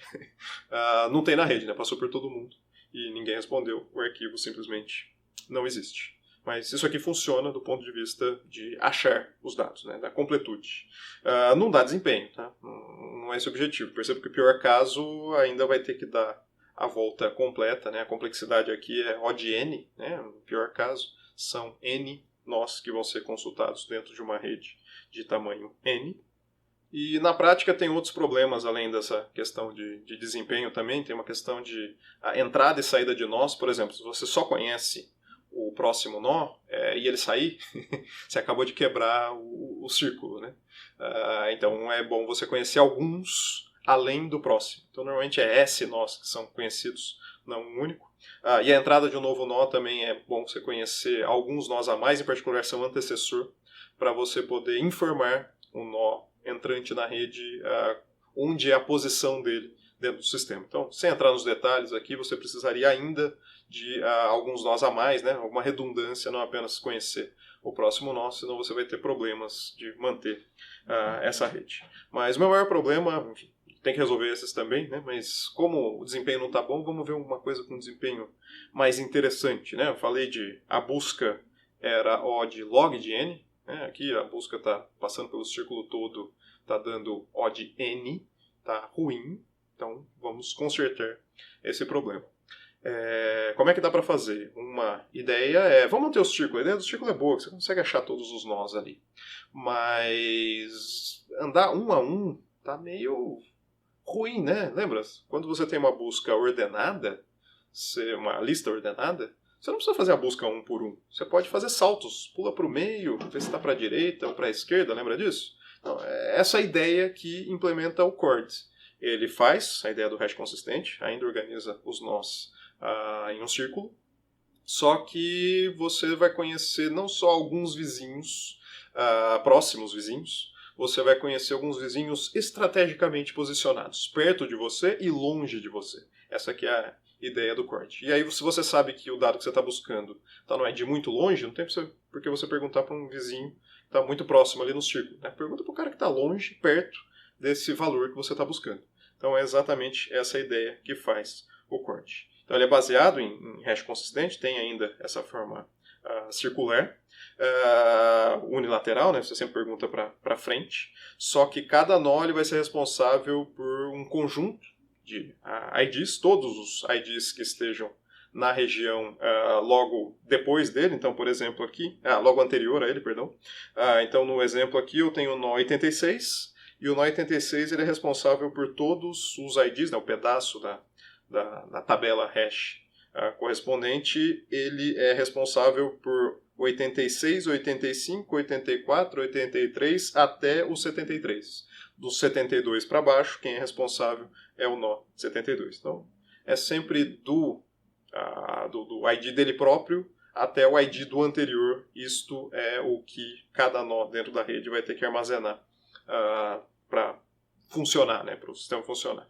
não tem na rede, né? Passou por todo mundo e ninguém respondeu, o arquivo simplesmente não existe. Mas isso aqui funciona do ponto de vista de achar os dados, né? Da completude. Não dá desempenho, tá? Não é esse o objetivo. Percebo que o pior caso ainda vai ter que dar a volta completa, né? A complexidade aqui é O de N, né? No pior caso, são N nós que vão ser consultados dentro de uma rede de tamanho N. E na prática tem outros problemas além dessa questão de desempenho também. Tem uma questão de entrada e saída de nós. Por exemplo, se você só conhece o próximo nó e ele sair, você acabou de quebrar o círculo, né? Então é bom você conhecer alguns além do próximo. Então normalmente é S nós que são conhecidos, não um único. E a entrada de um novo nó também é bom você conhecer alguns nós a mais, em particular seu antecessor, para você poder informar o nó entrante na rede onde é a posição dele dentro do sistema. Então, sem entrar nos detalhes aqui, você precisaria ainda de alguns nós a mais, né? Alguma redundância, não apenas conhecer o próximo nó, senão você vai ter problemas de manter essa rede. Mas o meu maior problema, enfim, tem que resolver esses também, né? Mas como o desempenho não está bom, vamos ver uma coisa com desempenho mais interessante, né? Eu falei de a busca era O de log de n, né? Aqui a busca está passando pelo círculo todo, está dando O de n, está ruim, então vamos consertar esse problema. Como é que dá para fazer? Uma ideia é, vamos manter o círculo, a ideia do círculo é boa, você consegue achar todos os nós ali, mas andar um a um tá meio ruim, né? Lembra? Quando você tem uma busca ordenada, uma lista ordenada, você não precisa fazer a busca um por um. Você pode fazer saltos, pula para o meio, vê se está para a direita ou para a esquerda, lembra disso? Então, é essa a ideia que implementa o CORD. Ele faz a ideia do hash consistente, ainda organiza os nós em um círculo, só que você vai conhecer não só alguns vizinhos, próximos vizinhos, você vai conhecer alguns vizinhos estrategicamente posicionados, perto de você e longe de você. Essa aqui é a ideia do CORD. E aí, se você sabe que o dado que você está buscando está no ID muito longe, não tem por que você perguntar para um vizinho que está muito próximo ali no círculo, né? Pergunta para o cara que está longe, perto desse valor que você está buscando. Então é exatamente essa ideia que faz o CORD. Então ele é baseado em hash consistente, tem ainda essa forma circular, unilateral, né? Você sempre pergunta para frente, só que cada nó ele vai ser responsável por um conjunto de IDs, todos os IDs que estejam na região logo depois dele, então por exemplo aqui, logo anterior a ele, perdão. Então no exemplo aqui eu tenho o nó 86, e o nó 86 ele é responsável por todos os IDs, né, o pedaço da tabela hash correspondente, ele é responsável por 86, 85, 84, 83 até o 73. Dos 72 para baixo, quem é responsável é o nó 72. Então, é sempre do ID dele próprio até o ID do anterior. Isto é o que cada nó dentro da rede vai ter que armazenar para funcionar, né, para o sistema funcionar.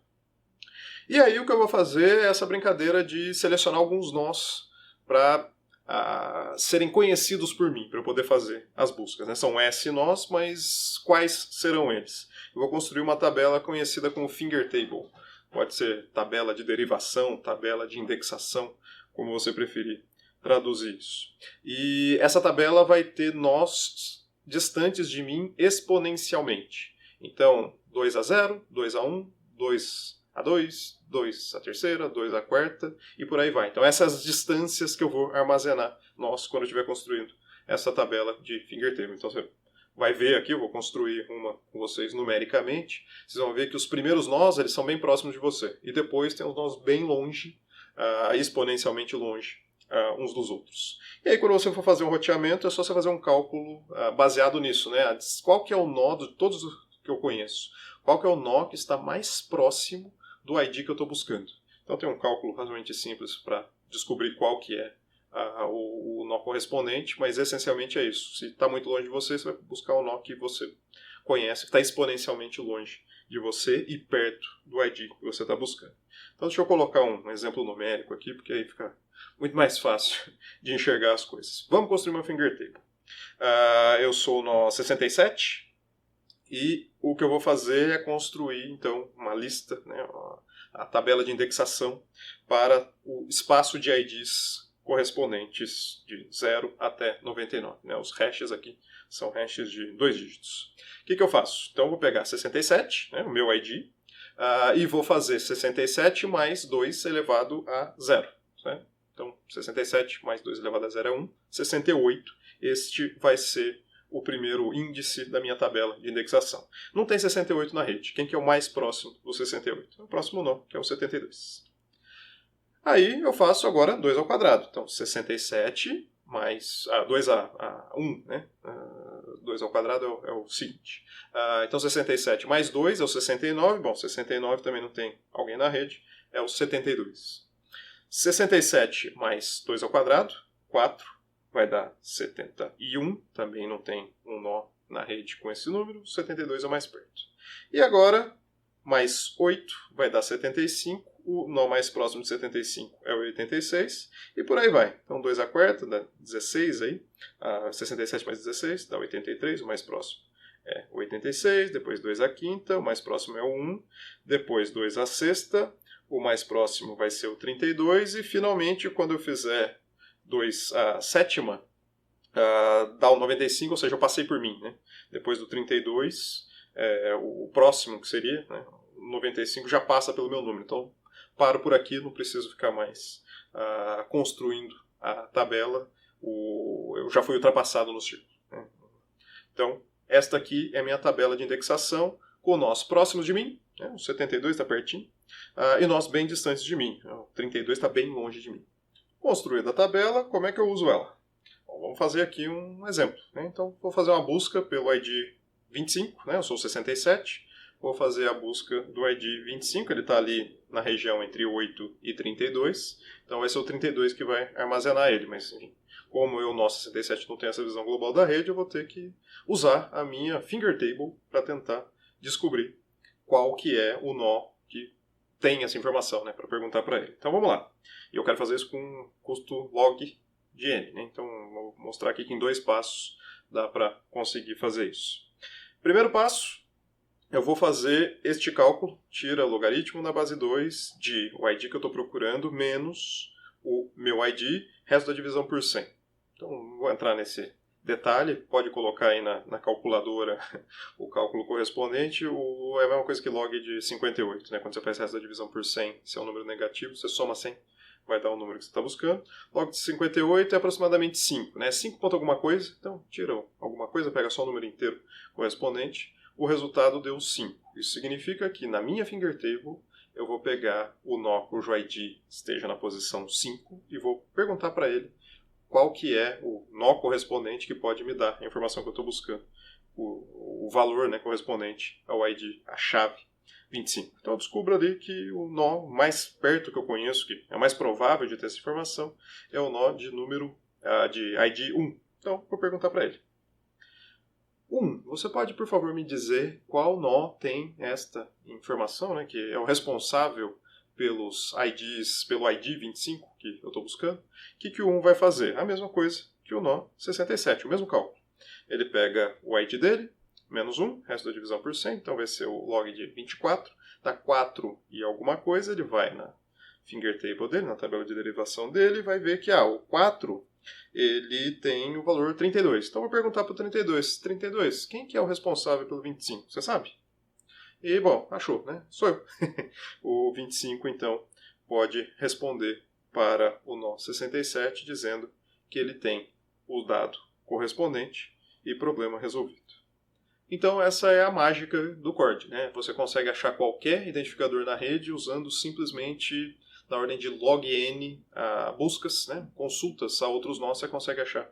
E aí o que eu vou fazer é essa brincadeira de selecionar alguns nós para serem conhecidos por mim, para eu poder fazer as buscas, né? São S nós, mas quais serão eles? Eu vou construir uma tabela conhecida como finger table. Pode ser tabela de derivação, tabela de indexação, como você preferir traduzir isso. E essa tabela vai ter nós distantes de mim exponencialmente. Então, 2 a 0, 2 a 1, 2 a 2, 2 a terceira, 2 a quarta e por aí vai. Então essas distâncias que eu vou armazenar quando eu estiver construindo essa tabela de finger table. Então você vai ver aqui, eu vou construir uma com vocês numericamente, vocês vão ver que os primeiros nós eles são bem próximos de você e depois tem os nós bem longe, exponencialmente longe uns dos outros. E aí quando você for fazer um roteamento é só você fazer um cálculo baseado nisso, né? Qual que é o nó de todos os que eu conheço? Qual que é o nó que está mais próximo do ID que eu estou buscando? Então tem um cálculo razoavelmente simples para descobrir qual que é o nó correspondente, mas essencialmente é isso. Se está muito longe de você, você vai buscar o nó que você conhece, que está exponencialmente longe de você e perto do ID que você está buscando. Então deixa eu colocar um exemplo numérico aqui, porque aí fica muito mais fácil de enxergar as coisas. Vamos construir uma finger table. Eu sou o nó 67, e o que eu vou fazer é construir, então, uma lista, né, a tabela de indexação para o espaço de IDs correspondentes de 0 até 99. Né? Os hashes aqui são hashes de 2 dígitos. O que eu faço? Então, eu vou pegar 67, né, o meu ID, e vou fazer 67 mais 2 elevado a 0. Né? Então, 67 mais 2 elevado a 0 é 1. 68, este vai ser o primeiro índice da minha tabela de indexação. Não tem 68 na rede. Quem que é o mais próximo do 68? É o próximo nó, que é o 72. Aí eu faço agora 2 ao quadrado. Então, 67 mais 2 a 1, né? 2 ao quadrado é o seguinte. Então 67 mais 2 é o 69. Bom, 69 também não tem alguém na rede, é o 72. 67 mais 2 ao quadrado, 4, vai dar 71. Também não tem um nó na rede com esse número, 72 é o mais perto. E agora, mais 8 vai dar 75. O nó mais próximo de 75 é o 86, e por aí vai. Então 2 à quarta dá 16 aí, 67 mais 16 dá 83, o mais próximo é o 86, depois 2 à quinta, o mais próximo é o 1, depois 2 à sexta, o mais próximo vai ser o 32, e finalmente quando eu fizer 2 à sétima, dá o 95, ou seja, eu passei por mim, né? Depois do 32, o próximo que seria, né, o 95 já passa pelo meu número, então paro por aqui, não preciso ficar mais construindo a tabela, eu já fui ultrapassado no círculo. Né? Então, esta aqui é a minha tabela de indexação, com nós próximos de mim, né? O 72 está pertinho, e nós bem distantes de mim, o 32 está bem longe de mim. Construída a tabela, como é que eu uso ela? Bom, vamos fazer aqui um exemplo. Né? Então, vou fazer uma busca pelo ID 25, né? Eu sou 67, vou fazer a busca do ID 25, ele está ali na região entre 8 e 32, então vai ser o 32 que vai armazenar ele, mas enfim, como eu, nosso 67, não tenho essa visão global da rede, eu vou ter que usar a minha finger table para tentar descobrir qual que é o nó que tem essa informação, né, para perguntar para ele. Então vamos lá. E eu quero fazer isso com custo log de n, né? Então vou mostrar aqui que em 2 passos dá para conseguir fazer isso. Primeiro passo, eu vou fazer este cálculo, tira logaritmo na base 2 de o ID que eu estou procurando menos o meu ID, resto da divisão por 100. Então, não vou entrar nesse detalhe, pode colocar aí na calculadora o cálculo correspondente, é a mesma coisa que log de 58, né? Quando você faz resto da divisão por 100, se é um número negativo, você soma 100, vai dar o número que você está buscando. Log de 58 é aproximadamente 5, né? 5 ponto alguma coisa, então tira alguma coisa, pega só o número inteiro correspondente. O resultado deu 5. Isso significa que na minha finger table eu vou pegar o nó cujo ID esteja na posição 5 e vou perguntar para ele qual que é o nó correspondente que pode me dar a informação que eu estou buscando, o valor, né, correspondente ao ID, a chave 25. Então eu descubro ali que o nó mais perto que eu conheço, que é mais provável de ter essa informação, é o nó de número de ID 1. Então vou perguntar para ele. 1. Você pode, por favor, me dizer qual nó tem esta informação, né, que é o responsável pelos IDs, pelo ID 25 que eu estou buscando? O que o 1 vai fazer? A mesma coisa que o nó 67, o mesmo cálculo. Ele pega o ID dele, menos 1, resto da divisão por 100, então vai ser o log de 24, dá 4 e alguma coisa, ele vai na finger table dele, na tabela de derivação dele, e vai ver que o 4... ele tem o valor 32. Então, vou perguntar para o 32. 32, quem que é o responsável pelo 25? Você sabe? E, bom, achou, né? Sou eu. O 25, então, pode responder para o nó 67, dizendo que ele tem o dado correspondente e problema resolvido. Então, essa é a mágica do CORD, né? Você consegue achar qualquer identificador na rede usando simplesmente na ordem de log n buscas, né, consultas a outros nós, você consegue achar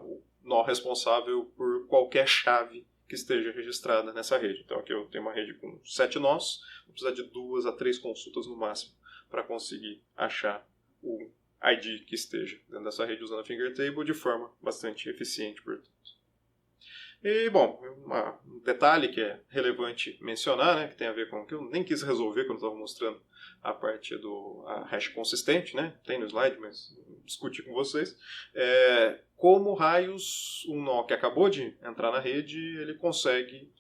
o nó responsável por qualquer chave que esteja registrada nessa rede. Então aqui eu tenho uma rede com 7 nós, vou precisar de 2 a 3 consultas no máximo para conseguir achar o ID que esteja dentro dessa rede usando a finger table de forma bastante eficiente, portanto. E, bom, um detalhe que é relevante mencionar, né, que tem a ver com o que eu nem quis resolver quando estava mostrando a parte a hash consistente, né, tem no slide, mas discuti com vocês, como raios um nó que acabou de entrar na rede, ele consegue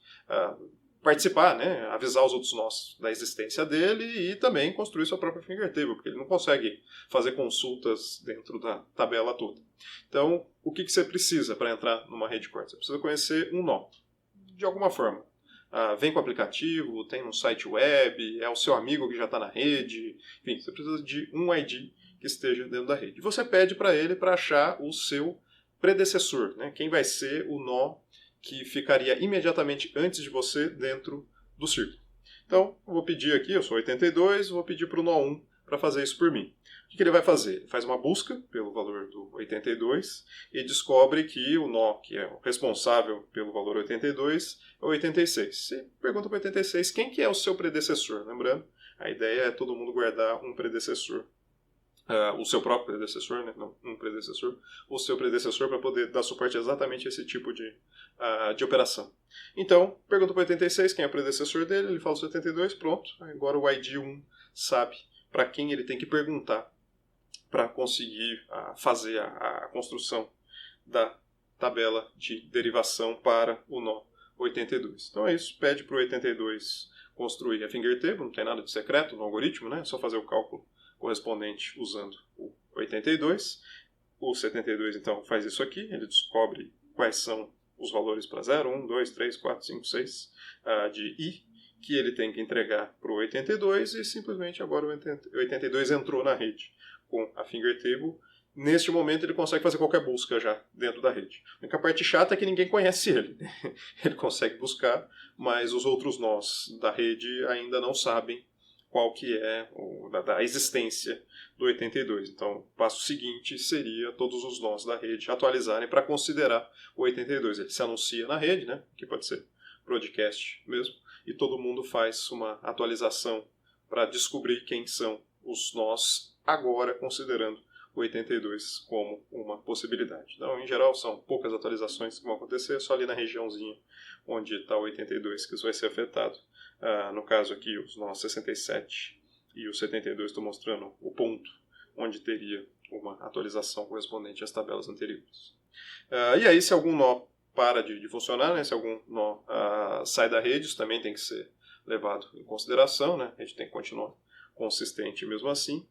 participar, né, avisar os outros nós da existência dele e também construir sua própria finger table, porque ele não consegue fazer consultas dentro da tabela toda. Então, o que você precisa para entrar numa rede CORD? Você precisa conhecer um nó, de alguma forma. Vem com o aplicativo, tem um site web, é o seu amigo que já está na rede, enfim, você precisa de um ID que esteja dentro da rede. E você pede para ele para achar o seu predecessor, né? Quem vai ser o nó que ficaria imediatamente antes de você dentro do círculo. Então, eu vou pedir aqui, eu sou 82, vou pedir para o nó 1 para fazer isso por mim. O que ele vai fazer? Ele faz uma busca pelo valor do 82 e descobre que o nó que é o responsável pelo valor 82 é o 86. Você pergunta para o 86 quem que é o seu predecessor. Lembrando, a ideia é todo mundo guardar um predecessor. O seu próprio predecessor, né? Não um predecessor, o seu predecessor para poder dar suporte a exatamente esse tipo de operação. Então, pergunta para o 86 quem é o predecessor dele, ele fala o 72, pronto. Agora o ID1 sabe para quem ele tem que perguntar para conseguir fazer a construção da tabela de derivação para o nó 82. Então é isso, pede para o 82 construir a finger table, não tem nada de secreto no algoritmo, né? É só fazer o cálculo correspondente usando o 82. O 72 então faz isso aqui, ele descobre quais são os valores para 0, 1, 2, 3, 4, 5, 6 de I, que ele tem que entregar para o 82 e simplesmente agora o 82 entrou na rede com a finger table. Neste momento ele consegue fazer qualquer busca já dentro da rede. A única parte chata é que ninguém conhece ele. Ele consegue buscar, mas os outros nós da rede ainda não sabem qual que é a existência do 82. Então, o passo seguinte seria todos os nós da rede atualizarem para considerar o 82. Ele se anuncia na rede, né? Que pode ser broadcast mesmo, e todo mundo faz uma atualização para descobrir quem são os nós agora considerando o 82 como uma possibilidade. Então, em geral, são poucas atualizações que vão acontecer, só ali na regiãozinha onde está o 82 que isso vai ser afetado. No caso aqui, os nós 67 e o 72 estão mostrando o ponto onde teria uma atualização correspondente às tabelas anteriores. E aí, se algum nó para de funcionar, né, se algum nó sai da rede, isso também tem que ser levado em consideração, né? A gente tem que continuar consistente mesmo assim.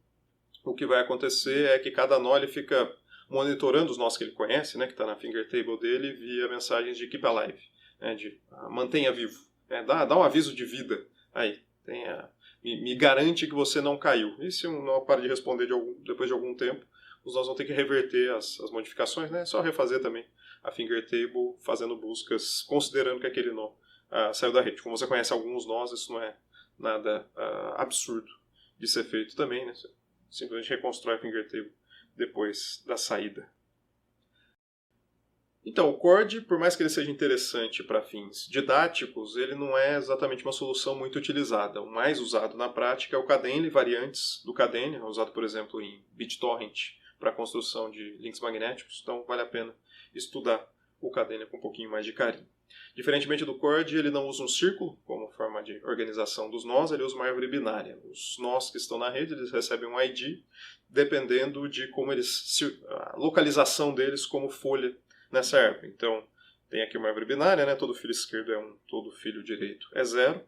O que vai acontecer é que cada nó ele fica monitorando os nós que ele conhece, né, que está na finger table dele, via mensagens de keep alive, né, de mantenha vivo. Dá um aviso de vida aí. Me garante que você não caiu. E se um nó para de responder depois de algum tempo, os nós vão ter que reverter as modificações, né? É só refazer também a finger table, fazendo buscas, considerando que aquele nó saiu da rede. Como você conhece alguns nós, isso não é nada absurdo de ser feito também, né? Você simplesmente reconstrói a finger table depois da saída. Então, o CORD, por mais que ele seja interessante para fins didáticos, ele não é exatamente uma solução muito utilizada. O mais usado na prática é o Kadena e variantes do Kadena, usado, por exemplo, em BitTorrent para a construção de links magnéticos. Então, vale a pena estudar o Kadena com um pouquinho mais de carinho. Diferentemente do CORD, ele não usa um círculo como forma de organização dos nós, ele usa uma árvore binária. Os nós que estão na rede, eles recebem um ID, dependendo de como a localização deles como folha nessa árvore. Então, tem aqui uma árvore binária, né? Todo filho esquerdo é 1, todo filho direito é 0.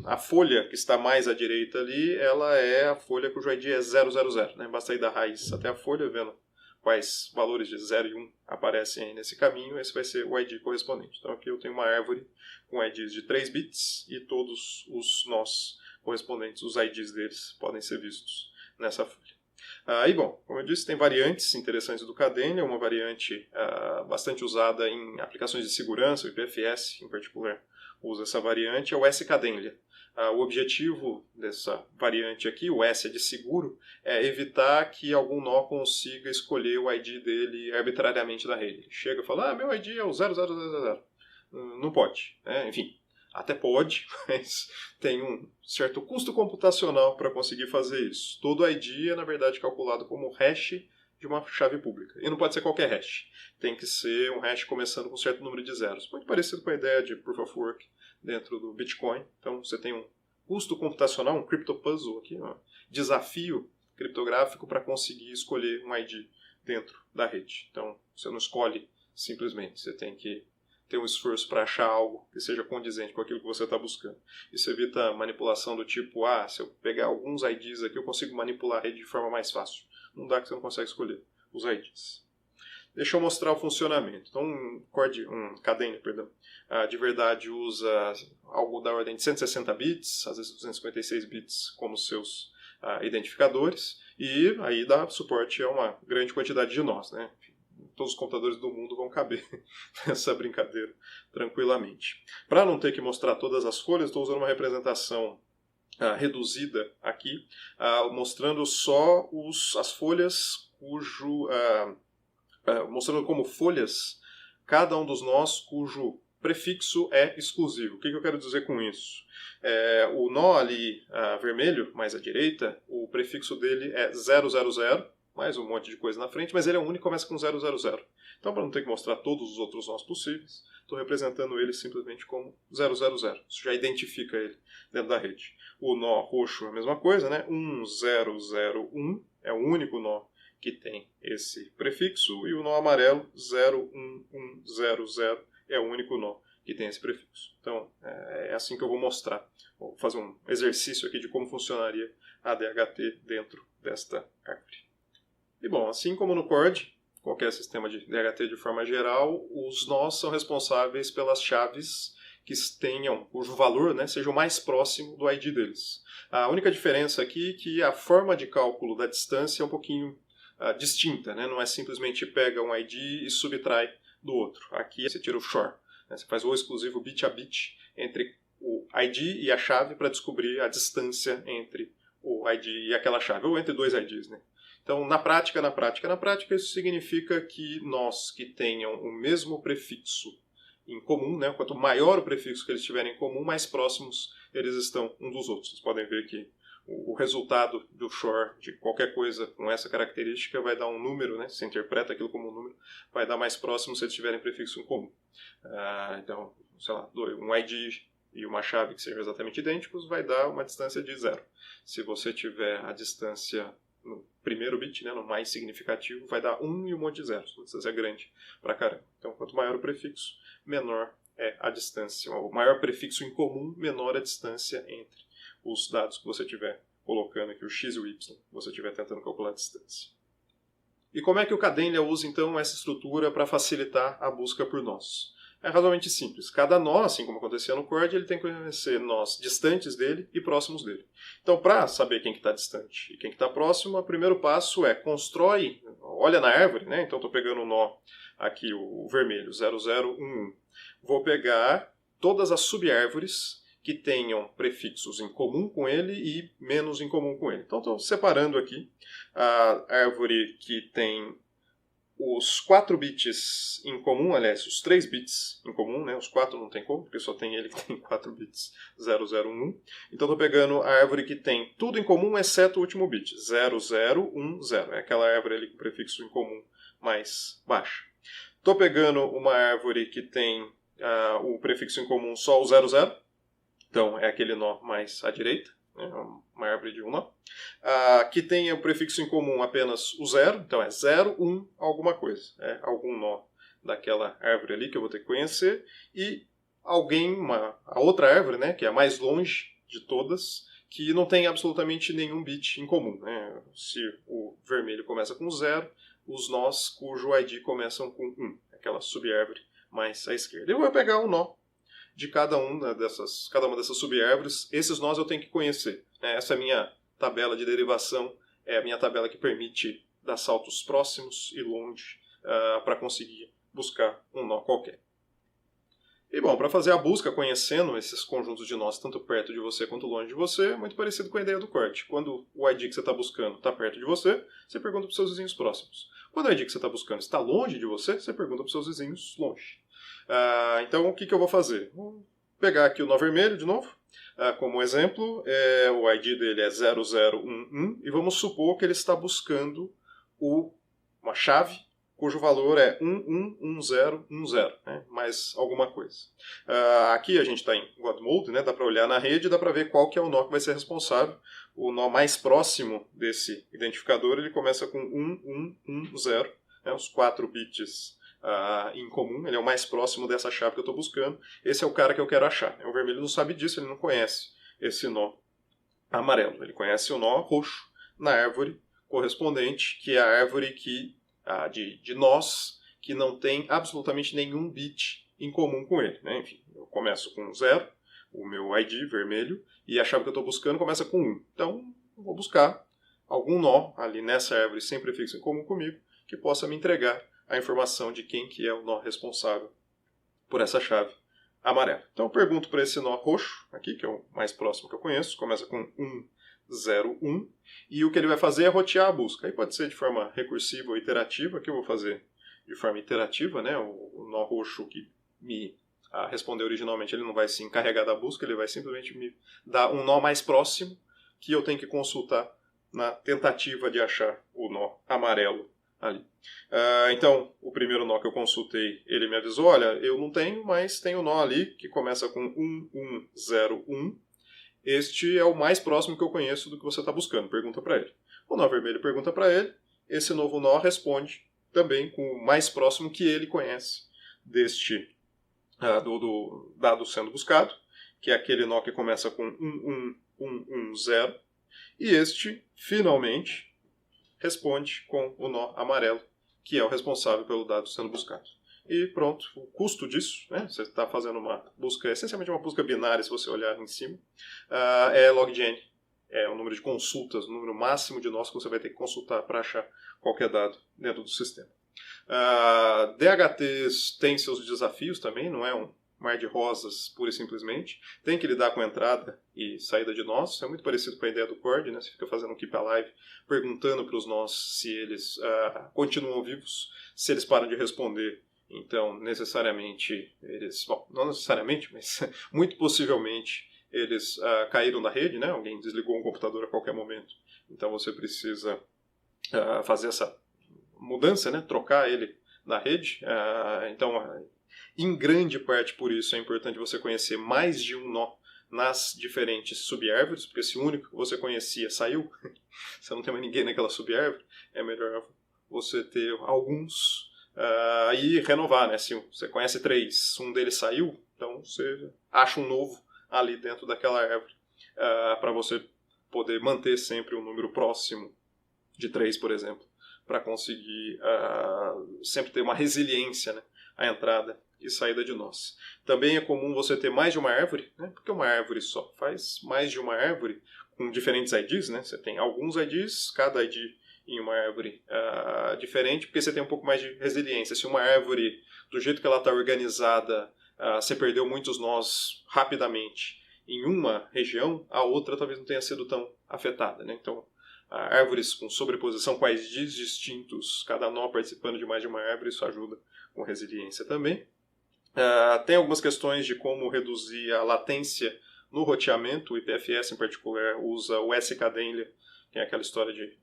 A folha que está mais à direita ali, ela é a folha cujo ID é 000, né? Basta ir da raiz até a folha, vendo quais valores de 0 e 1 aparecem aí nesse caminho, esse vai ser o ID correspondente. Então aqui eu tenho uma árvore com IDs de 3 bits e todos os nós correspondentes, os IDs deles, podem ser vistos nessa folha. E bom, como eu disse, tem variantes interessantes do Kadena, uma variante bastante usada em aplicações de segurança, o IPFS em particular usa essa variante, é o S-Cadenlia. O objetivo dessa variante aqui, o S é de seguro, é evitar que algum nó consiga escolher o ID dele arbitrariamente da rede. Ele chega e fala, meu ID é o 0000. Não pode. Enfim, até pode, mas tem um certo custo computacional para conseguir fazer isso. Todo ID é, na verdade, calculado como hash de uma chave pública. E não pode ser qualquer hash. Tem que ser um hash começando com um certo número de zeros. Muito parecido com a ideia de Proof of Work dentro do Bitcoin. Então você tem um custo computacional, um cryptopuzzle aqui, um desafio criptográfico para conseguir escolher um ID dentro da rede. Então você não escolhe simplesmente, você tem que ter um esforço para achar algo que seja condizente com aquilo que você está buscando. Isso evita manipulação do tipo, se eu pegar alguns IDs aqui eu consigo manipular a rede de forma mais fácil. Não dá que você não consegue escolher os IDs. Deixa eu mostrar o funcionamento. Então, um Kadena, de verdade usa algo da ordem de 160 bits, às vezes 256 bits como seus identificadores, e aí dá suporte a uma grande quantidade de nós, né? Todos os computadores do mundo vão caber nessa brincadeira tranquilamente. Para não ter que mostrar todas as folhas, estou usando uma representação reduzida aqui, mostrando só as folhas mostrando como folhas cada um dos nós cujo prefixo é exclusivo. O que eu quero dizer com isso? O nó ali vermelho, mais à direita, o prefixo dele é 000, mais um monte de coisa na frente, mas ele é o único que começa com 000. Então, para não ter que mostrar todos os outros nós possíveis, estou representando ele simplesmente como 000. Isso já identifica ele dentro da rede. O nó roxo é a mesma coisa, né? 1001 é o único nó que tem esse prefixo, e o nó amarelo 01100 é o único nó que tem esse prefixo. Então, é assim que eu vou mostrar. Vou fazer um exercício aqui de como funcionaria a DHT dentro desta árvore. E bom, assim como no Chord, qualquer sistema de DHT de forma geral, os nós são responsáveis pelas chaves que tenham, cujo valor, né, seja o mais próximo do ID deles. A única diferença aqui é que a forma de cálculo da distância é um pouquinho distinta, né? Não é simplesmente pega um ID e subtrai do outro. Aqui você tira o shor, né? Você faz o exclusivo bit a bit entre o ID e a chave para descobrir a distância entre o ID e aquela chave, ou entre dois IDs, né? Então, na prática, isso significa que nós que tenham o mesmo prefixo em comum, né? Quanto maior o prefixo que eles tiverem em comum, mais próximos eles estão um dos outros. Vocês podem ver que o resultado do shor de qualquer coisa com essa característica vai dar um número, né? Se interpreta aquilo como um número, vai dar mais próximo se eles tiverem prefixo em comum. Então, sei lá, um ID e uma chave que sejam exatamente idênticos vai dar uma distância de 0. Se você tiver a distância no primeiro bit, né, no mais significativo, vai dar 1 e um monte de zeros. A distância é grande pra caramba. Então, quanto maior o prefixo, menor é a distância. O maior prefixo em comum, menor a distância entre os dados que você estiver colocando aqui, o x e o y, que você estiver tentando calcular a distância. E como é que o Kademlia usa, então, essa estrutura para facilitar a busca por nós? É razoavelmente simples. Cada nó, assim como acontecia no Chord, ele tem que conhecer nós distantes dele e próximos dele. Então, para saber quem que está distante e quem que está próximo, o primeiro passo é constrói, olha na árvore, né? Então, estou pegando o nó aqui, o vermelho, 0011. Vou pegar todas as subárvores que tenham prefixos em comum com ele e menos em comum com ele. Então, estou separando aqui a árvore que tem os 4 bits em comum, aliás, os 3 bits em comum, né? Os 4 não tem como, porque só tem ele que tem 4 bits, 0011. Então estou pegando a árvore que tem tudo em comum, exceto o último bit, 0010. É aquela árvore ali com prefixo em comum mais baixo. Estou pegando uma árvore que tem o prefixo em comum só o 00. Então é aquele nó mais à direita, né? Uma árvore de um nó. Que tenha o prefixo em comum apenas o 0, então é 0, 1, alguma coisa. É algum nó daquela árvore ali que eu vou ter que conhecer. E a outra árvore, né, que é a mais longe de todas, que não tem absolutamente nenhum bit em comum, né? Se o vermelho começa com 0, os nós cujo ID começam com 1, aquela subárvore mais à esquerda. Eu vou pegar um nó de cada uma dessas subárvores. Esses nós eu tenho que conhecer, né? Essa é a minha tabela de derivação, é a minha tabela que permite dar saltos próximos e longe para conseguir buscar um nó qualquer. E bom, para fazer a busca conhecendo esses conjuntos de nós, tanto perto de você quanto longe de você, é muito parecido com a ideia do Chord. Quando o ID que você está buscando está perto de você, você pergunta para os seus vizinhos próximos. Quando o ID que você está buscando está longe de você, você pergunta para os seus vizinhos longe. Então, o que eu vou fazer? Vou pegar aqui o nó vermelho de novo. Como exemplo, o ID dele é 0011 e vamos supor que ele está buscando uma chave cujo valor é 111010, né? Mais alguma coisa. Aqui a gente está em God Mode, né? Dá para olhar na rede e dá para ver qual que é o nó que vai ser responsável. O nó mais próximo desse identificador ele começa com 1110, né? Os 4 bits em comum, ele é o mais próximo dessa chave que eu estou buscando. Esse é o cara que eu quero achar. O vermelho não sabe disso, ele não conhece esse nó amarelo. Ele conhece o nó roxo na árvore correspondente, que é a árvore de nós que não tem absolutamente nenhum bit em comum com ele, né? Enfim, eu começo com 0, o meu ID vermelho, e a chave que eu estou buscando começa com 1. Então, eu vou buscar algum nó ali nessa árvore sem prefixo em comum comigo, que possa me entregar a informação de quem que é o nó responsável por essa chave amarelo. Então eu pergunto para esse nó roxo, aqui, que é o mais próximo que eu conheço, começa com 1, 0, 1, e o que ele vai fazer é rotear a busca. Aí pode ser de forma recursiva ou iterativa, que eu vou fazer de forma iterativa, né? O nó roxo que me respondeu originalmente, ele não vai se encarregar da busca, ele vai simplesmente me dar um nó mais próximo que eu tenho que consultar na tentativa de achar o nó amarelo ali. Então, o primeiro nó que eu consultei, ele me avisou, olha, eu não tenho, mas tem um nó ali que começa com 1, 1, 0, 1. Este é o mais próximo que eu conheço do que você está buscando, pergunta para ele. O nó vermelho pergunta para ele, esse novo nó responde também com o mais próximo que ele conhece deste do dado sendo buscado, que é aquele nó que começa com 1, 1, 1, 1, 0, e este, finalmente, responde com o nó amarelo, que é o responsável pelo dado sendo buscado. E pronto, o custo disso, né, você está fazendo uma busca, essencialmente uma busca binária, se você olhar em cima, é log de n. É o número de consultas, o número máximo de nós que você vai ter que consultar para achar qualquer dado dentro do sistema. DHTs tem seus desafios também, não é um mar de rosas pura e simplesmente. Tem que lidar com entrada e saída de nós. É muito parecido com a ideia do Cord, né? Você fica fazendo um keep alive, perguntando para os nós se eles continuam vivos, se eles param de responder. Então, necessariamente, eles... Bom, não necessariamente, mas muito possivelmente eles caíram da rede, né? Alguém desligou um computador a qualquer momento. Então, você precisa fazer essa mudança, né? Trocar ele da rede. Então, em grande parte por isso é importante você conhecer mais de um nó nas diferentes subárvores, porque se o único que você conhecia saiu, você não tem mais ninguém naquela subárvore, é melhor você ter alguns e renovar, né? Se você conhece 3, um deles saiu, então você acha um novo ali dentro daquela árvore para você poder manter sempre um número próximo de 3, por exemplo, para conseguir sempre ter uma resiliência, né, à entrada e saída de nós. Também é comum você ter mais de uma árvore, né, porque uma árvore só faz mais de uma árvore com diferentes IDs, né? Você tem alguns IDs, cada ID em uma árvore diferente, porque você tem um pouco mais de resiliência. Se uma árvore, do jeito que ela está organizada, você perdeu muitos nós rapidamente em uma região, a outra talvez não tenha sido tão afetada, né? Então, árvores com sobreposição com IDs distintos, cada nó participando de mais de uma árvore, isso ajuda com resiliência também. Tem algumas questões de como reduzir a latência no roteamento. O IPFS, em particular, usa o skDenlia, que é aquela história de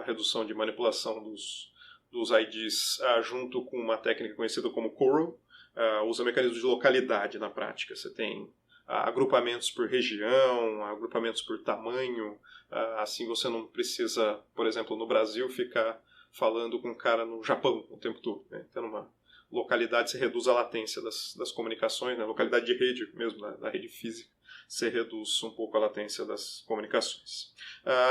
redução de manipulação dos IDs junto com uma técnica conhecida como Coral. Usa mecanismos de localidade na prática. Você tem agrupamentos por região, agrupamentos por tamanho. Assim você não precisa, por exemplo, no Brasil, ficar falando com um cara no Japão o tempo todo, né? Então, numa localidade você reduz a latência das comunicações, né? Localidade de rede mesmo, da rede física, você reduz um pouco a latência das comunicações.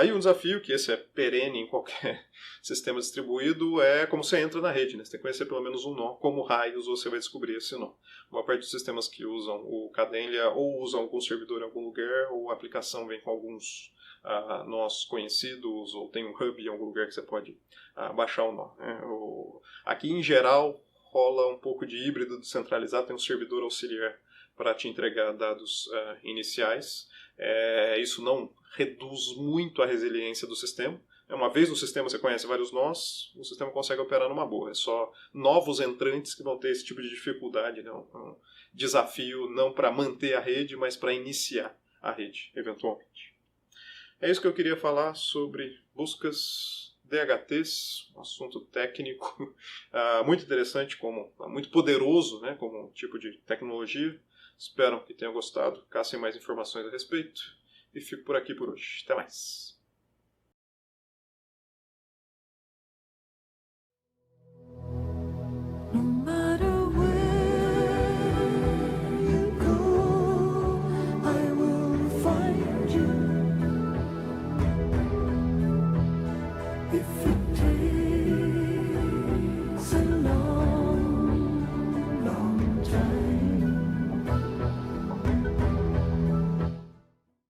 E um desafio, que esse é perene em qualquer sistema distribuído, é como você entra na rede, né? Você tem que conhecer pelo menos um nó, como raios você vai descobrir esse nó. Uma parte dos sistemas que usam o Cadenlia ou usam algum servidor em algum lugar, ou a aplicação vem com alguns nós conhecidos, ou tem um hub em algum lugar que você pode baixar o nó, né? Aqui, em geral, rola um pouco de híbrido descentralizado, tem um servidor auxiliar para te entregar dados iniciais. Isso não reduz muito a resiliência do sistema. Uma vez no sistema você conhece vários nós, o sistema consegue operar numa boa. É só novos entrantes que vão ter esse tipo de dificuldade, né? Um desafio não para manter a rede, mas para iniciar a rede, eventualmente. É isso que eu queria falar sobre buscas DHTs, um assunto técnico muito interessante, muito poderoso, né, como tipo de tecnologia. Espero que tenham gostado. Caçem mais informações a respeito. E fico por aqui por hoje. Até mais.